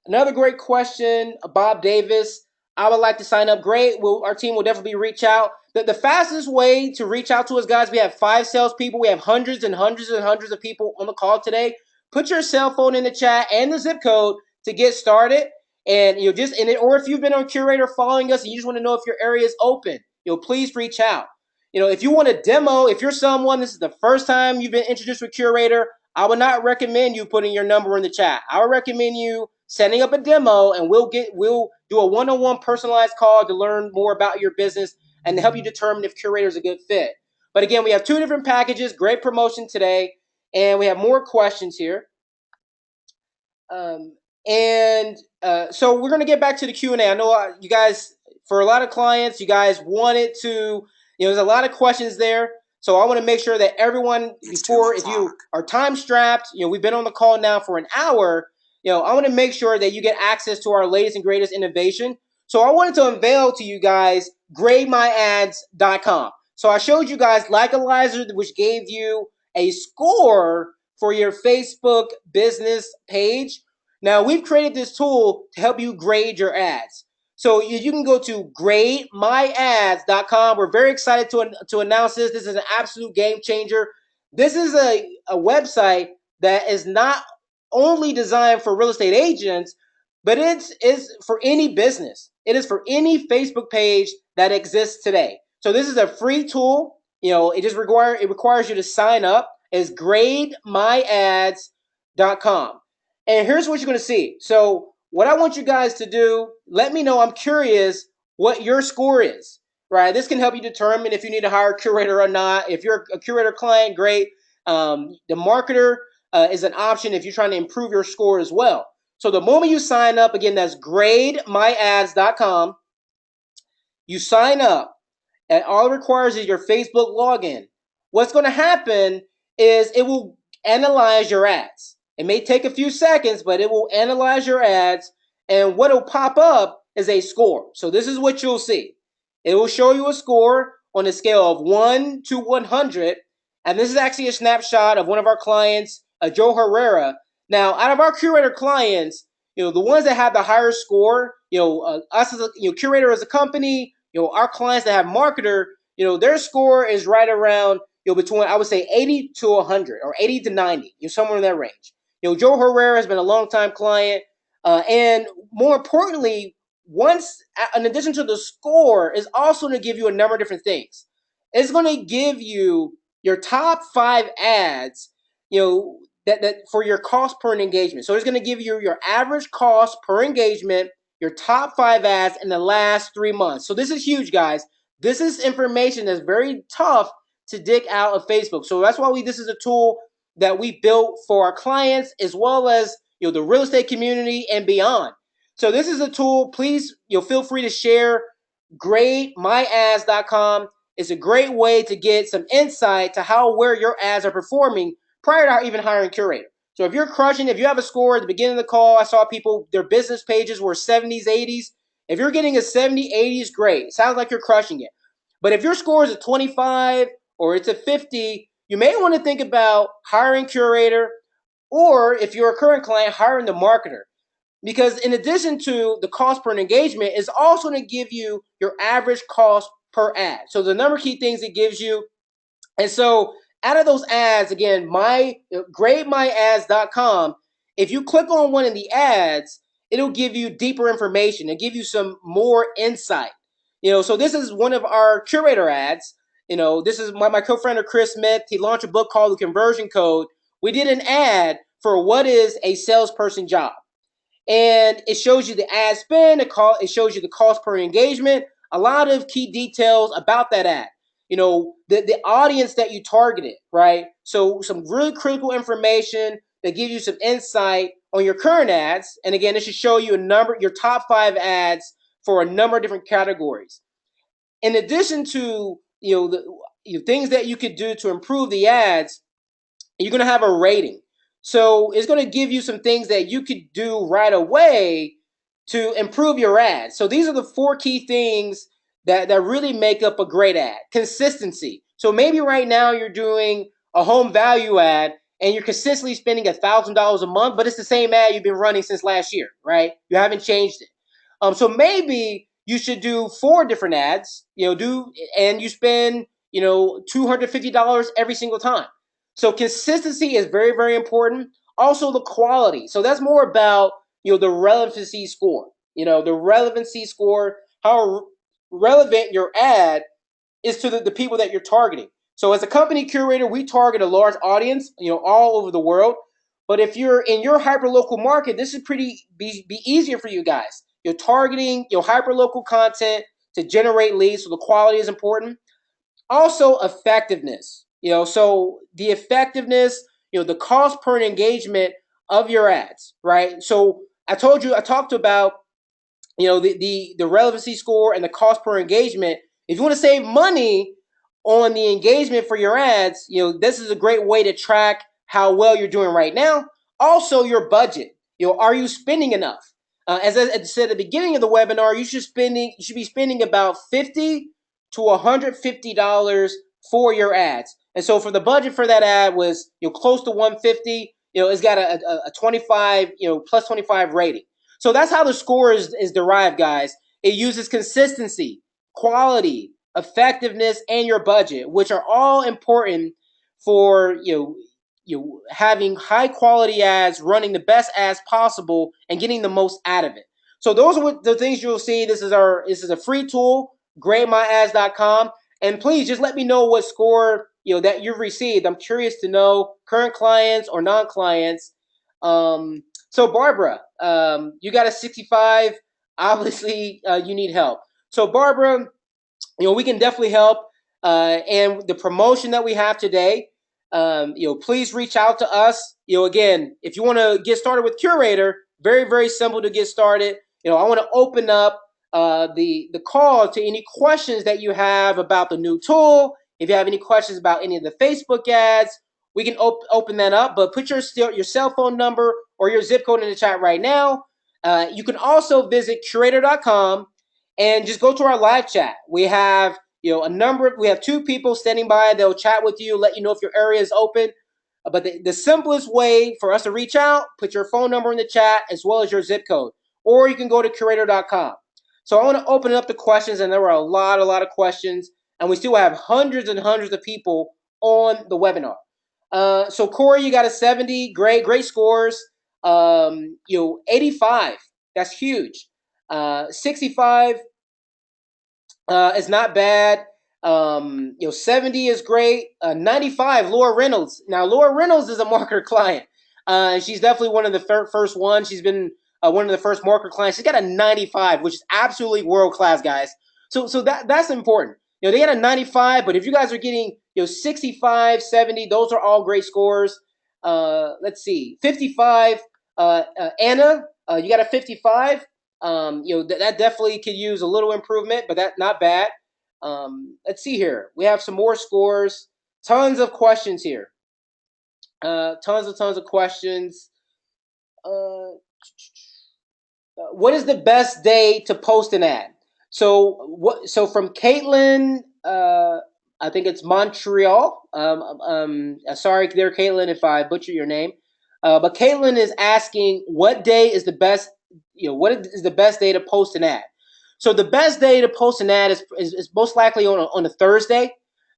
Another great question, Bob Davis. I would like to sign up. Great. Our team will definitely reach out. The fastest way to reach out to us, guys, we have 5 salespeople. We have hundreds and hundreds and hundreds of people on the call today. Put your cell phone in the chat and the zip code to get started. And or if you've been on Curaytor following us and you just want to know if your area is open, please reach out. If you want a demo, if you're someone, this is the first time you've been introduced with Curaytor, I would not recommend you putting your number in the chat. I would recommend you setting up a demo, and we'll do a one-on-one personalized call to learn more about your business and to help you determine if Curaytor is a good fit. But again, we have 2 different packages, great promotion today, and we have more questions here. So we're going to get back to the Q&A. I know you guys, for a lot of clients, you guys wanted to, there's a lot of questions there. So I want to make sure that everyone, if you are time strapped, we've been on the call now for an hour, I want to make sure that you get access to our latest and greatest innovation. So I wanted to unveil to you guys grademyads.com. So I showed you guys Likealizer, which gave you a score for your Facebook business page. Now we've created this tool to help you grade your ads. So you can go to grademyads.com. We're very excited to announce this. This is an absolute game changer. This is a website that is not only designed for real estate agents, but it's for any business. It is for any Facebook page that exists today. So this is a free tool. It requires you to sign up. It's grademyads.com. And here's what you're going to see. So what I want you guys to do, let me know. I'm curious what your score is. Right, this can help you determine if you need to hire a curator or not. If you're a curator client, great. The marketer is an option if you're trying to improve your score as well. So the moment you sign up, again, that's grademyads.com. You sign up, and all it requires is your Facebook login. What's going to happen is it will analyze your ads. It may take a few seconds, but it will analyze your ads, and what will pop up is a score. So this is what you'll see. It will show you a score on a scale of 1 to 100, and this is actually a snapshot of one of our clients, Joe Herrera. Now, out of our curator clients, the ones that have the higher score, us as a curator as a company, our clients that have marketer, their score is right around, between, I would say, 80 to 100 or 80 to 90, somewhere in that range. Joe Herrera has been a long-time client, and more importantly, once, in addition to the score, is also going to give you a number of different things. It's going to give you your top 5 ads, that for your cost per engagement. So it's going to give you your average cost per engagement, your top 5 ads in the last 3 months. So this is huge, guys. This is information that's very tough to dig out of Facebook. So that's why this is a tool that we built for our clients as well as the real estate community and beyond. So this is a tool. Please, feel free to share. GradeMyAds.com is a great way to get some insight to where your ads are performing prior to even hiring a curator. So if you're crushing, if you have a score at the beginning of the call, I saw people, their business pages were 70s, 80s. If you're getting a 70, 80s, great. It sounds like you're crushing it. But if your score is a 25 or it's a 50, you may want to think about hiring a curator, or if you're a current client, hiring the marketer. Because in addition to the cost per engagement, it's also going to give you your average cost per ad. So the number of key things it gives you. And so out of those ads, again, grademyads.com, if you click on one of the ads, it'll give you deeper information. It'll give you some more insight. So this is one of our curator ads. This is my co-founder, Chris Smith. He launched a book called The Conversion Code. We did an ad for what is a salesperson job. And it shows you the ad spend, it shows you the cost per engagement, a lot of key details about that ad. The audience that you targeted, right? So some really critical information that gives you some insight on your current ads. And again, it should show you your top 5 ads for a number of different categories. In addition to, the things that you could do to improve the ads, you're going to have a rating. So it's going to give you some things that you could do right away to improve your ad. So these are the 4 key things that really make up a great ad. Consistency. So maybe right now you're doing a home value ad and you're consistently spending $1,000 a month, but it's the same ad you've been running since last year, right? You haven't changed it. So maybe you should do 4 different ads, and you spend, $250 every single time. So consistency is very, very important. Also the quality. So that's more about, the relevancy score. The relevancy score, how relevant your ad is to the people that you're targeting. So as a company curator, we target a large audience, all over the world. But if you're in your hyperlocal market, this is be easier for you guys. You're targeting your hyperlocal content to generate leads, so the quality is important. Also effectiveness. So the effectiveness, the cost per engagement of your ads, right? So I talked about, the relevancy score and the cost per engagement. If you want to save money on the engagement for your ads, this is a great way to track how well you're doing right now. Also your budget. Are you spending enough? As I said at the beginning of the webinar, you should be spending about $50 to $150 for your ads. And so for the budget for that ad was, close to $150. It's got a 25, plus 25 rating. So that's how the score is derived, guys. It uses consistency, quality, effectiveness, and your budget, which are all important for having high quality ads, running the best ads possible, and getting the most out of it. So those are what the things you'll see. This is a free tool, grademyads.com, and please just let me know what score that you've received. I'm curious to know, current clients or non-clients. So Barbara, you got a 65. Obviously, you need help. So Barbara, we can definitely help. And the promotion that we have today, please reach out to us. Again, if you want to get started with Curaytor, very, very simple to get started. I want to open up the call to any questions that you have about the new tool. If you have any questions about any of the Facebook ads, we can open that up. But put your cell phone number or your zip code in the chat right now. You can also visit Curaytor.com and just go to our live chat. We have we have 2 people standing by. They'll chat with you, let you know if your area is open. But the simplest way for us to reach out, put your phone number in the chat as well as your zip code. Or you can go to Curaytor.com. So I want to open up the questions, and there were a lot of questions, and we still have hundreds and hundreds of people on the webinar. So Corey, you got a 70, great scores. 85, that's huge. 65 is not bad. 70 is great. 95, Laura Reynolds. Now, Laura Reynolds is a marketer client. She's definitely one of the first ones. She's been one of the first marketer clients. She's got a 95, which is absolutely world class, guys. So that's important. They got a 95, but if you guys are getting 65, 70, those are all great scores. Let's see, 55. Anna, you got a 55. That definitely could use a little improvement, but that's not bad. Let's see here. We have some more scores. Tons of questions here. Tons of questions. What is the best day to post an ad? So from Caitlin, I think it's Montreal. Sorry there, Caitlin, if I butcher your name. But Caitlin is asking, what day is the best? What is the best day to post an ad? So the best day to post an ad is most likely on a Thursday.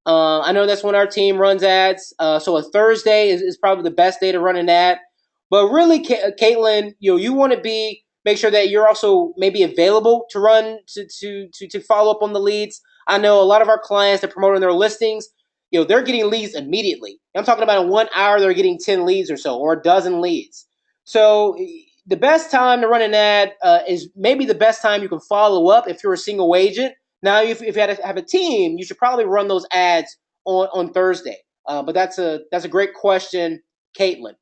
I know that's when our team runs ads. So a Thursday is probably the best day to run an ad. But really, Caitlin, you want to make sure that you're also maybe available to run to follow up on the leads. I know a lot of our clients that promote on their listings, they're getting leads immediately. I'm talking about in 1 hour, they're getting 10 leads or so, or a dozen leads. So the best time to run an ad is maybe the best time you can follow up if you're a single agent. Now, if you have a team, you should probably run those ads on Thursday. But that's a great question, Caitlin.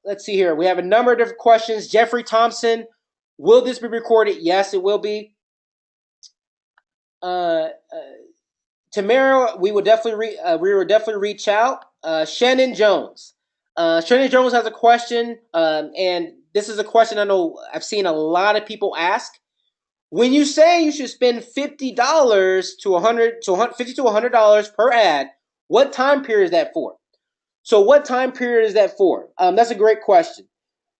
Let's see here. We have a number of different questions. Jeffrey Thompson, will this be recorded? Yes, it will be. Tamara, we will definitely reach out. Shannon Jones. Shannon Jones has a question, and this is a question I know I've seen a lot of people ask. When you say you should spend $50 to $100 per ad, what time period is that for? So what time period is that for? That's a great question.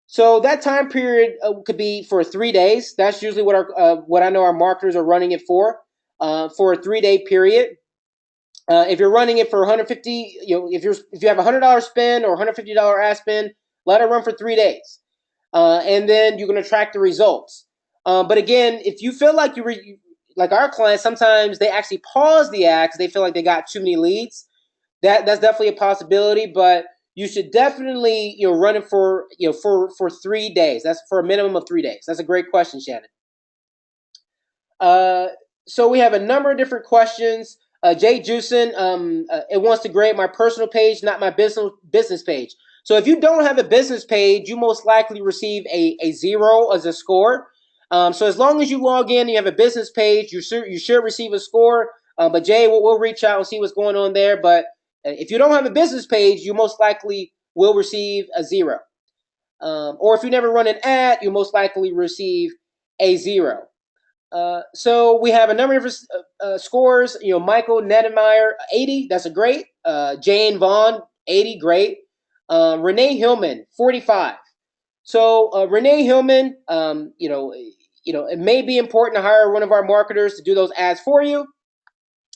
So that time period could be for 3 days. That's usually what I know our marketers are running it for a 3-day period. If you're running it for 150, if you have $100 spend or $150 ad spend, let it run for 3 days, and then you're going to track the results. But again, if you feel like like our clients, sometimes they actually pause the ad because they feel like they got too many leads. That's definitely a possibility, but you should definitely run it for 3 days. That's for a minimum of 3 days. That's a great question, Shannon. So we have a number of different questions. Jay Jusen, it wants to grade my personal page, not my business page. So if you don't have a business page, you most likely receive a 0 as a score. So as long as you log in and you have a business page, you should receive a score. But Jay, we'll reach out and see what's going on there. But if you don't have a business page, you most likely will receive a 0. Or if you never run an ad, you most likely receive a 0. So we have a number of scores. Michael Nedemeyer, 80. That's a great. Jane Vaughn, 80. Great. Renee Hillman, 45. So Renee Hillman, it may be important to hire one of our marketers to do those ads for you.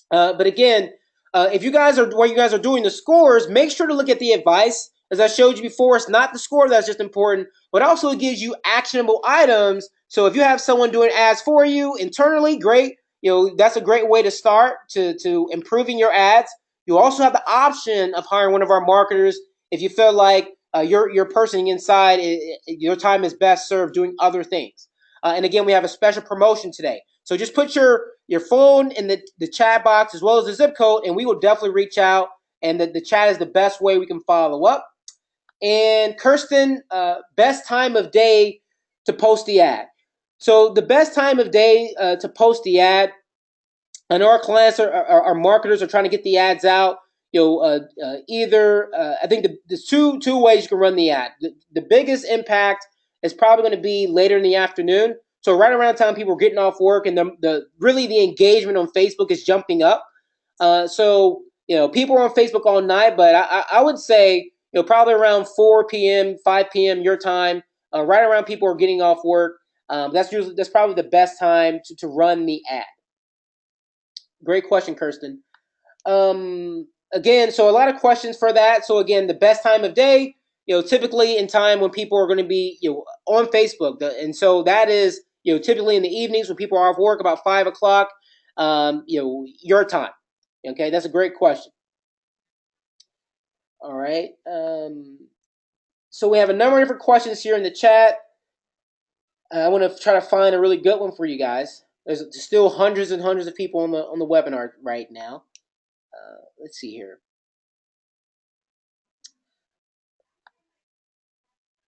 But again, If you guys are where you guys are doing the scores, make sure to look at the advice. As I showed you before, it's not the score that's just important, but also it gives you actionable items. So if you have someone doing ads for you internally, great. That's a great way to start to improving your ads. You also have the option of hiring one of our marketers if you feel like your person inside, your time is best served doing other things. And again, we have a special promotion today. So just put your phone in the chat box as well as the zip code, and we will definitely reach out. And the chat is the best way we can follow up. And Kirsten, best time of day to post the ad. So the best time of day to post the ad, I know our clients our marketers are trying to get the ads out. Either I think there's two ways you can run the ad. The biggest impact is probably going to be later in the afternoon. So right around the time people are getting off work, and the engagement on Facebook is jumping up. So people are on Facebook all night, but I would say probably around 4 p.m., 5 p.m. your time, right around people are getting off work. That's probably the best time to run the ad. Great question, Kirsten. Again, so a lot of questions for that. So again, the best time of day, typically in time when people are going to be, on Facebook. And so that is, typically in the evenings when people are off work about 5 o'clock, your time. Okay, that's a great question. All right. So we have a number of different questions here in the chat. I want to try to find a really good one for you guys. There's still hundreds and hundreds of people on the webinar right now. Let's see here.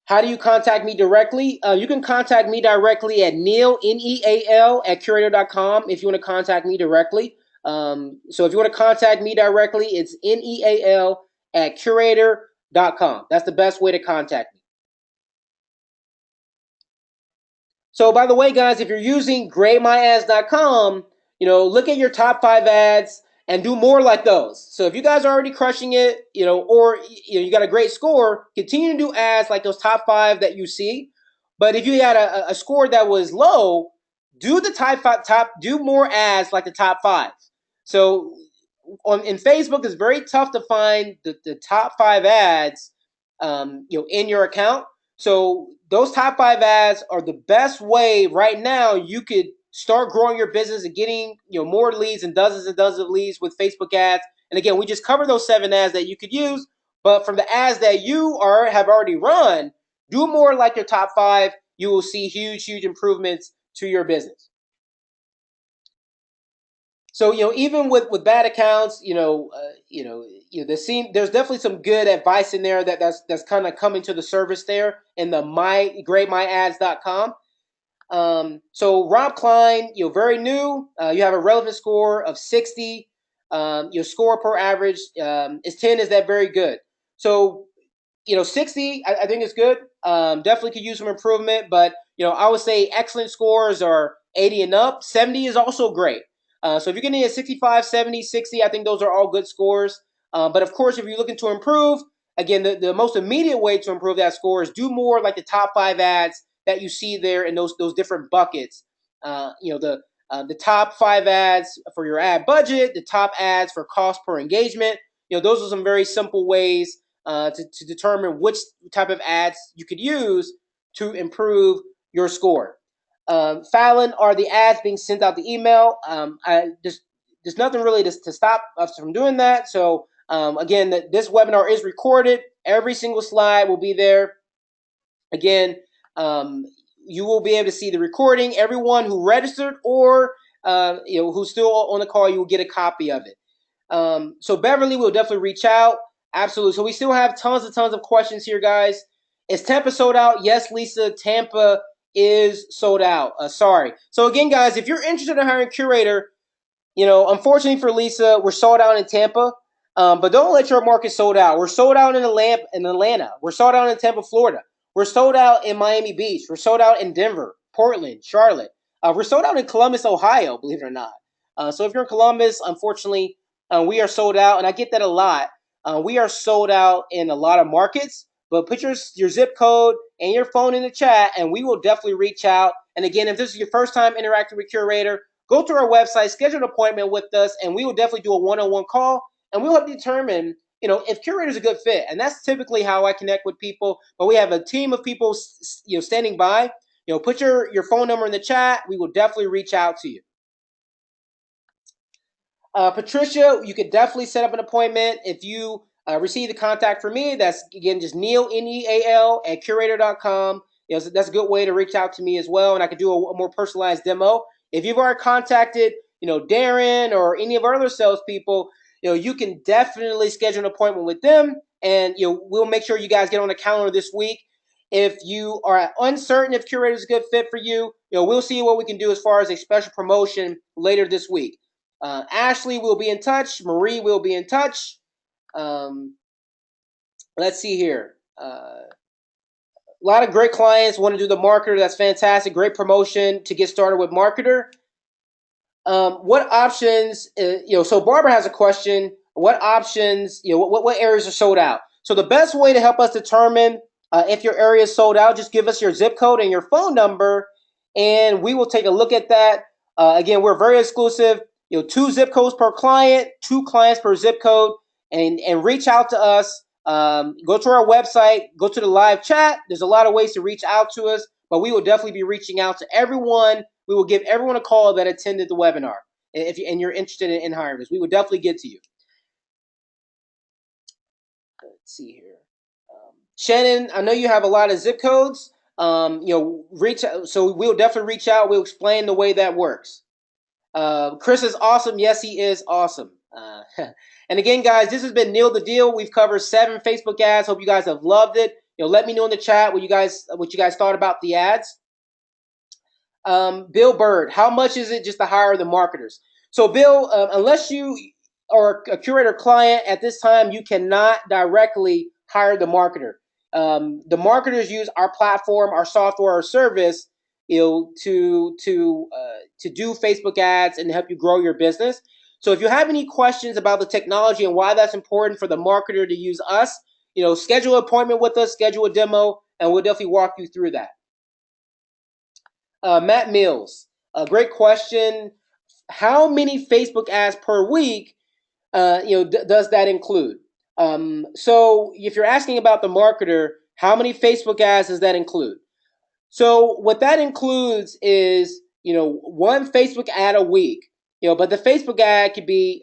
How do you contact me directly? You can contact me directly at Neal, Neal, at Curaytor.com if you want to contact me directly. So if you want to contact me directly, it's Neal at Curaytor.com. That's the best way to contact me. So by the way, guys, if you're using GradeMyAds.com, look at your top 5 ads and do more like those. So if you guys are already crushing it, or you got a great score, continue to do ads like those top 5 that you see. But if you had a score that was low, do do more ads like the top 5. So in Facebook, it's very tough to find the top 5 ads, in your account. So those top 5 ads are the best way right now you could start growing your business and getting more leads and dozens of leads with Facebook ads. And again, we just covered those 7 ads that you could use. But from the ads that you have already run, do more like your top 5. You will see huge improvements to your business. So even with bad accounts, there's definitely some good advice in there that's kind of coming to the surface there in the GradeMyAds.com. So Rob Klein, very new. You have a relevant score of 60. Your score per average is 10. Is that very good? So 60, I think is good. Definitely could use some improvement, but I would say excellent scores are 80 and up. 70 is also great. So if you're getting a 65, 70, 60, I think those are all good scores. But of course, if you're looking to improve, again, the most immediate way to improve that score is do more like the top 5 ads that you see there in those different buckets. The top 5 ads for your ad budget, the top ads for cost per engagement. Those are some very simple ways to determine which type of ads you could use to improve your score. Fallon, are the ads being sent out the email? There's nothing really to stop us from doing that. So again, this webinar is recorded. Every single slide will be there. Again, you will be able to see the recording. Everyone who registered or who's still on the call, you will get a copy of it. So Beverly will definitely reach out. Absolutely. So we still have tons of questions here, guys. Is Tampa sold out? Yes, Lisa, Tampa is sold out. Sorry. So again, guys, if you're interested in hiring a Curaytor, unfortunately for Lisa, we're sold out in Tampa. But don't let your market sold out. We're sold out in Atlanta. We're sold out in Tampa, Florida. We're sold out in Miami Beach. We're sold out in Denver, Portland, Charlotte. We're sold out in Columbus, Ohio, believe it or not. So if you're in Columbus, unfortunately, we are sold out, and I get that a lot. We are sold out in a lot of markets, but put your zip code and your phone in the chat, and we will definitely reach out. And again, if this is your first time interacting with Curaytor, go to our website, schedule an appointment with us, and we will definitely do a one-on-one call and we'll help you determine, if Curaytor is a good fit. And that's typically how I connect with people. But we have a team of people, standing by. Put your phone number in the chat. We will definitely reach out to you. Patricia, you could definitely set up an appointment if you receive the contact from me. That's, again, just Neal, Neal, at Curaytor.com. So that's a good way to reach out to me as well, and I could do a more personalized demo. If you've already contacted, Darren or any of our other salespeople, you can definitely schedule an appointment with them, and we'll make sure you guys get on the calendar this week. If you are uncertain if Curaytor is a good fit for you, we'll see what we can do as far as a special promotion later this week. Ashley will be in touch. Marie will be in touch. Let's see here. A lot of great clients want to do the marketer. That's fantastic. Great promotion to get started with marketer. What options? So Barbara has a question. What options? What areas are sold out? So the best way to help us determine if your area is sold out, just give us your zip code and your phone number, and we will take a look at that. Again, we're very exclusive. 2 zip codes per client, 2 clients per zip code, and reach out to us. Go to our website, go to the live chat. There's a lot of ways to reach out to us, but we will definitely be reaching out to everyone. We will give everyone a call that attended the webinar. And you're interested in hiring us, we will definitely get to you. Let's see here. Shannon, I know you have a lot of zip codes. Reach out, so we'll definitely reach out. We'll explain the way that works. Chris is awesome. Yes, he is awesome. And again, guys, this has been Neal the Deal. We've covered 7 Facebook ads. Hope you guys have loved it. Let me know in the chat what you guys thought about the ads. Bill Bird, how much is it just to hire the marketers? So, Bill, unless you are a Curaytor client at this time, you cannot directly hire the marketer. The marketers use our platform, our software, our service, to do Facebook ads and help you grow your business. So if you have any questions about the technology and why that's important for the marketer to use us, schedule an appointment with us, schedule a demo, and we'll definitely walk you through that. Matt Mills, a great question. How many Facebook ads per week, does that include? So if you're asking about the marketer, how many Facebook ads does that include? So what that includes is, 1 Facebook ad a week. But the Facebook ad could be,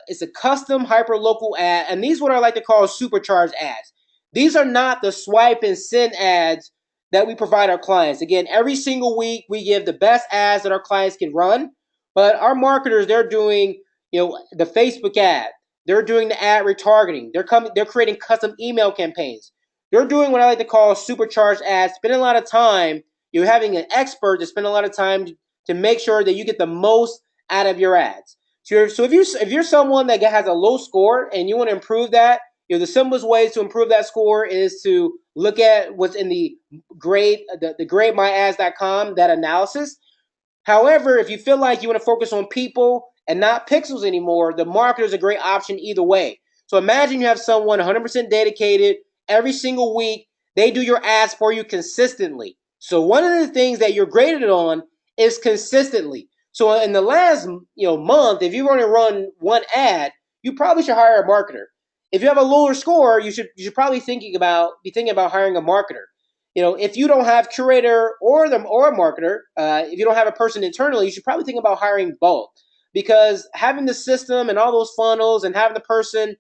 it's a custom hyper-local ad, and these are what I like to call supercharged ads. These are not the swipe and send ads that we provide our clients. Again, every single week we give the best ads that our clients can run, but our marketers, they're doing, the Facebook ad. They're doing the ad retargeting. They're creating custom email campaigns. They're doing what I like to call supercharged ads, spending a lot of time. You're having an expert to spend a lot of time to make sure that you get the most out of your ads. So if you're someone that has a low score and you want to improve that, the simplest ways to improve that score is to look at what's in the grademyads.com, that analysis. However, if you feel like you want to focus on people and not pixels anymore, the marketer is a great option either way. So imagine you have someone 100% dedicated every single week. They do your ads for you consistently. So one of the things that you're graded on is consistently. So in the last month, if you want to run 1 ad, you probably should hire a marketer. If you have a lower score, you should probably be thinking about hiring a marketer. If you don't have Curaytor or a marketer, if you don't have a person internally, you should probably think about hiring both, because having the system and all those funnels and having the person,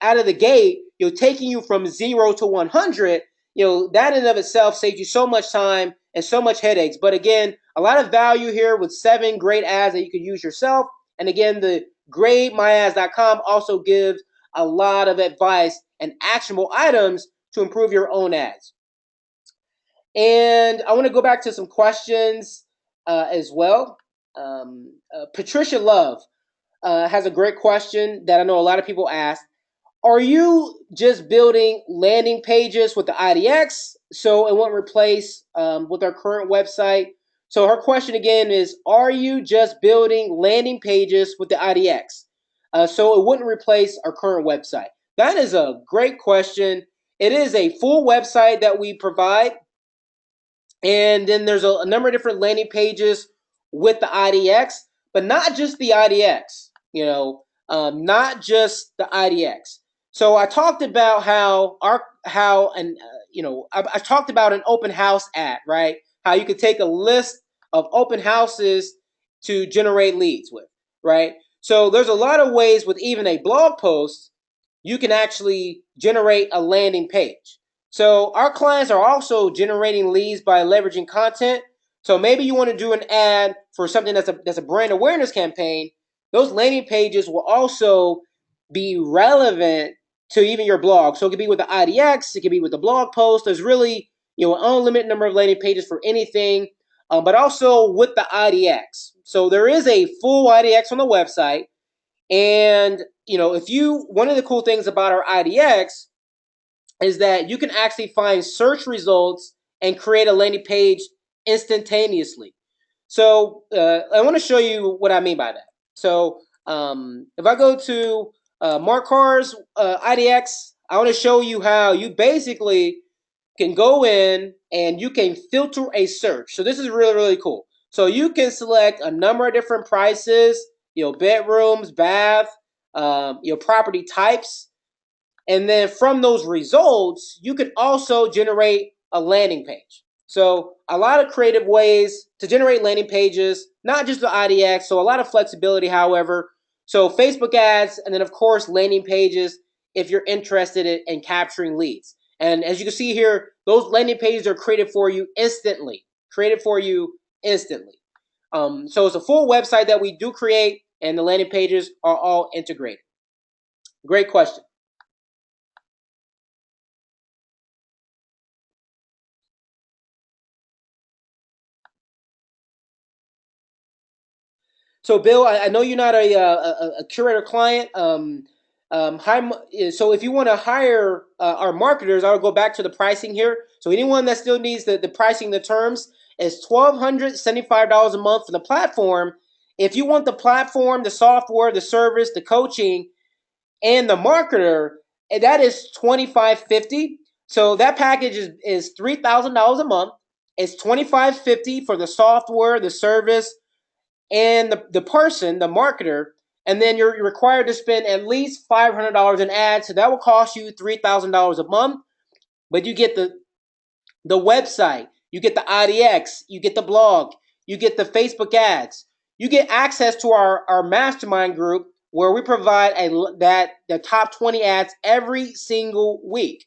out of the gate, taking you from 0 to 100, that in and of itself saves you so much time and so much headaches. But again, a lot of value here with 7 great ads that you could use yourself. And again, the grademyads.com also gives a lot of advice and actionable items to improve your own ads. And I want to go back to some questions as well. Patricia Love has a great question that I know a lot of people ask. Are you just building landing pages with the IDX so it won't replace with our current website? So her question again is, are you just building landing pages with the IDX so it wouldn't replace our current website? That is a great question. It is a full website that we provide. And then there's a number of different landing pages with the IDX, but not just the IDX. not just the IDX. So I talked about I talked about an open house ad, right? How you could take a list of open houses to generate leads with, right? So there's a lot of ways with even a blog post you can actually generate a landing page. So our clients are also generating leads by leveraging content. So maybe you want to do an ad for something that's a brand awareness campaign. Those landing pages will also be relevant to even your blog. So it could be with the IDX, it could be with the blog post. There's really an unlimited number of landing pages for anything, but also with the IDX. So there is a full IDX on the website. And one of the cool things about our IDX is that you can actually find search results and create a landing page instantaneously. So I want to show you what I mean by that. So if I go to Mark Carr's IDX, I want to show you how you basically can go in and you can filter a search. So this is really, really cool. So you can select a number of different prices, bedrooms, bath, property types. And then from those results, you can also generate a landing page. So a lot of creative ways to generate landing pages, not just the IDX. So a lot of flexibility, however. So Facebook ads, and then of course, landing pages if you're interested in capturing leads. And as you can see here, those landing pages are created for you instantly. So it's a full website that we do create, and the landing pages are all integrated. Great question. So, Bill, I know you're not a Curaytor client. So if you want to hire our marketers, I'll go back to the pricing here. So anyone that still needs the pricing, the terms is $1,275 a month for the platform. If you want the platform, the software, the service, the coaching, and the marketer, that is $2,550. So that package is $3,000 a month. It's $2,550 for the software, the service, and the person, the marketer, and then you're required to spend at least $500 in ads. So that will cost you $3,000 a month. But you get the website, you get the IDX, you get the blog, you get the Facebook ads, you get access to our mastermind group where we provide the top 20 ads every single week.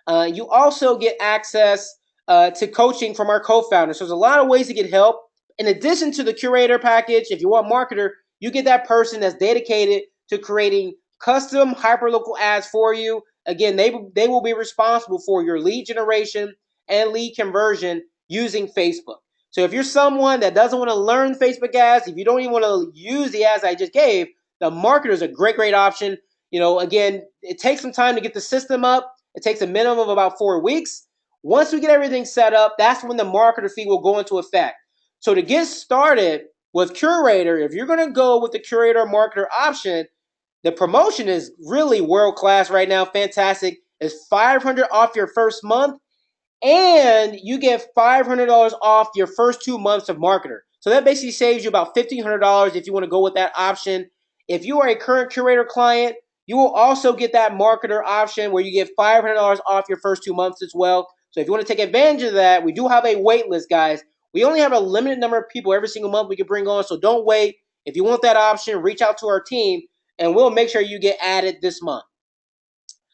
You also get access to coaching from our co-founders. So there's a lot of ways to get help. In addition to the Curaytor package, if you want marketer, you get that person that's dedicated to creating custom hyperlocal ads for you. Again, they will be responsible for your lead generation and lead conversion using Facebook. So if you're someone that doesn't want to learn Facebook ads, if you don't even want to use the ads I just gave, the marketer is a great option. Again, it takes some time to get the system up. It takes a minimum of about 4 weeks. Once we get everything set up, that's when the marketer fee will go into effect. So to get started with Curaytor, if you're going to go with the Curaytor marketer option, the promotion is really world class right now. Fantastic. It's $500 off your first month, and you get $500 off your first 2 months of marketer. So that basically saves you about $1,500 if you want to go with that option. If you are a current Curaytor client, you will also get that marketer option where you get $500 off your first 2 months as well. So if you want to take advantage of that, we do have a wait list, guys. We only have a limited number of people every single month we can bring on, so don't wait. If you want that option, reach out to our team, and we'll make sure you get added this month.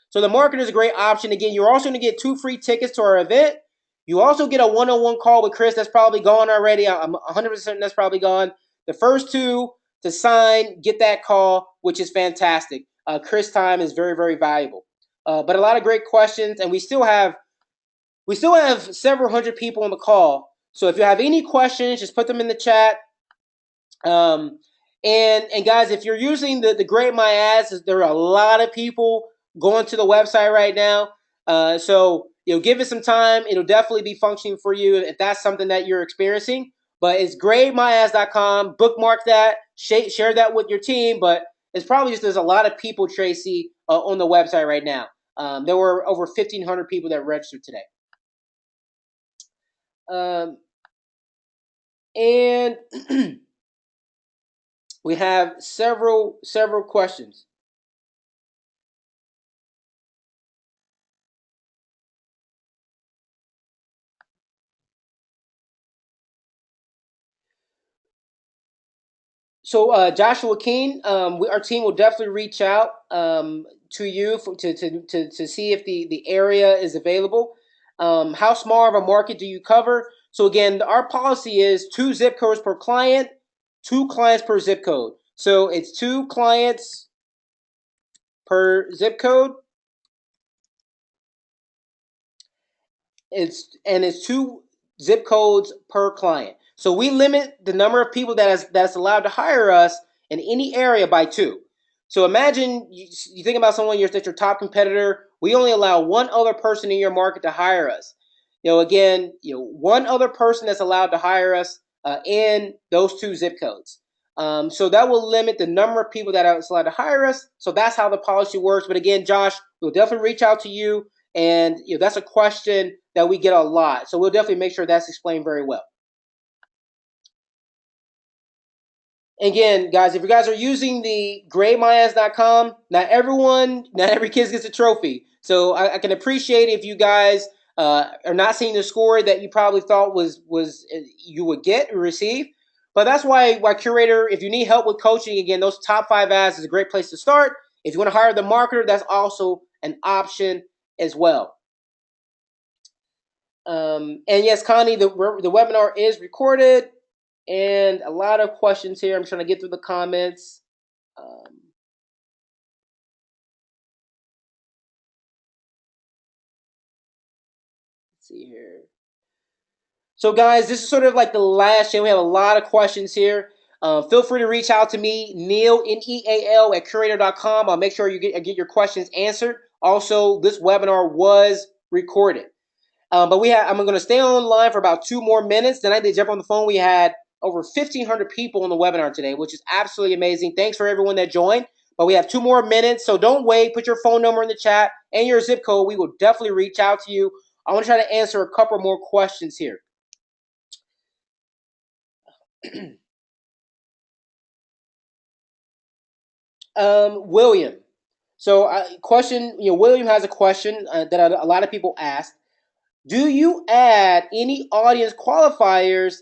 So the marketer is a great option. Again, you're also going to get 2 free tickets to our event. You also get a one-on-one call with Chris. That's probably gone already. I'm 100% that's probably gone. The first 2 to sign get that call, which is fantastic. Chris time is very valuable. But a lot of great questions, and we still have several hundred people on the call. So if you have any questions, just put them in the chat. And guys, if you're using the Grade My Ads, there are a lot of people going to the website right now. So give it some time. It'll definitely be functioning for you if that's something that you're experiencing. But it's grademyads.com. Bookmark that. Share that with your team. But it's probably just there's a lot of people, Tracy, on the website right now. There were over 1,500 people that registered today. And We have several questions. So Joshua Keen, our team will definitely reach out to you to see if the area is available. How small of a market do you cover? So again, our policy is 2 zip codes per client, 2 clients per zip code. So it's 2 clients per zip code. It's 2 zip codes per client. So we limit the number of people that's allowed to hire us in any area by 2. So imagine you think about someone that's your top competitor. We only allow one other person in your market to hire us. Again, one other person that's allowed to hire us in those 2 zip codes. So that will limit the number of people that are allowed to hire us. So that's how the policy works. But again, Josh, we'll definitely reach out to you, and that's a question that we get a lot. So we'll definitely make sure that's explained very well. Again, guys, if you guys are using the grademyass.com, not every kid gets a trophy. So I can appreciate if you guys are not seeing the score that you probably thought was you would get or receive. But that's why Curaytor, if you need help with coaching, again, those top 5 ads is a great place to start. If you want to hire the marketer, that's also an option as well. And yes, Connie, the webinar is recorded, and a lot of questions here. I'm trying to get through the comments. Let's see here. So, guys, this is sort of like the last show. We have a lot of questions here. Feel free to reach out to me, Neal, Neal, at Curaytor.com. I'll make sure you get your questions answered. Also, this webinar was recorded. But I'm going to stay online for about 2 more minutes. Then I did jump on the phone. We had over 1,500 people on the webinar today, which is absolutely amazing. Thanks for everyone that joined. But we have 2 more minutes, so don't wait. Put your phone number in the chat and your zip code. We will definitely reach out to you. I want to try to answer a couple more questions here. William. So, William has a question that a lot of people ask. Do you add any audience qualifiers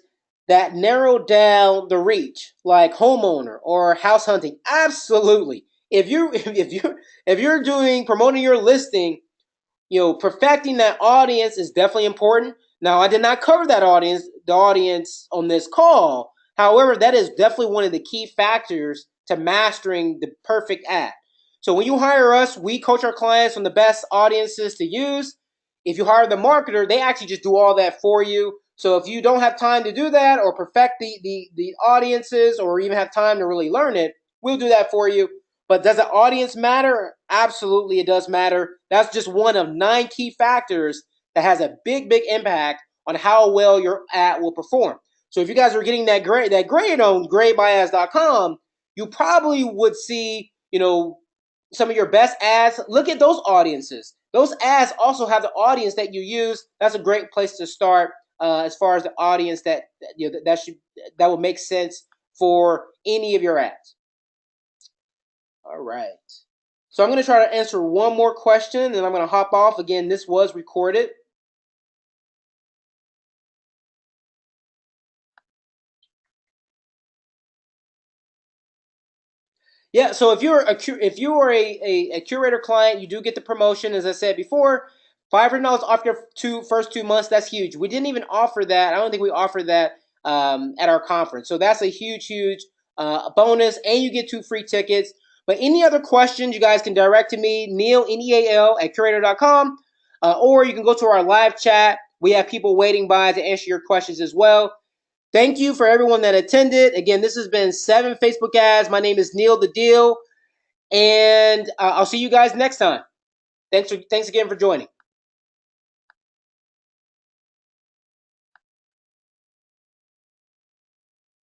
that narrow down the reach, like homeowner or house hunting? Absolutely. If you're doing promoting your listing, perfecting that audience is definitely important. Now, I did not cover the audience on this call. However, that is definitely one of the key factors to mastering the perfect ad. So when you hire us, we coach our clients on the best audiences to use. If you hire the marketer, they actually just do all that for you. So if you don't have time to do that or perfect the audiences or even have time to really learn it, we'll do that for you. But does the audience matter? Absolutely, it does matter. That's just one of 9 key factors that has a big impact on how well your ad will perform. So if you guys are getting that grade on grademyass.com, you probably would see, some of your best ads. Look at those audiences. Those ads also have the audience that you use. That's a great place to start as far as the audience that would make sense for any of your ads. All right. So I'm going to try to answer one more question, and I'm going to hop off. Again, this was recorded. Yeah, so if you are a Curaytor client, you do get the promotion. As I said before, $500 off your first 2 months. That's huge. We didn't even offer that. I don't think we offered that at our conference. So that's a huge bonus, and you get 2 free tickets. But any other questions, you guys can direct to me, Neal, Neal, at Curaytor.com, or you can go to our live chat. We have people waiting by to answer your questions as well. Thank you for everyone that attended. Again, this has been 7 Facebook ads. My name is Neal the Deal, and I'll see you guys next time. Thanks again for joining.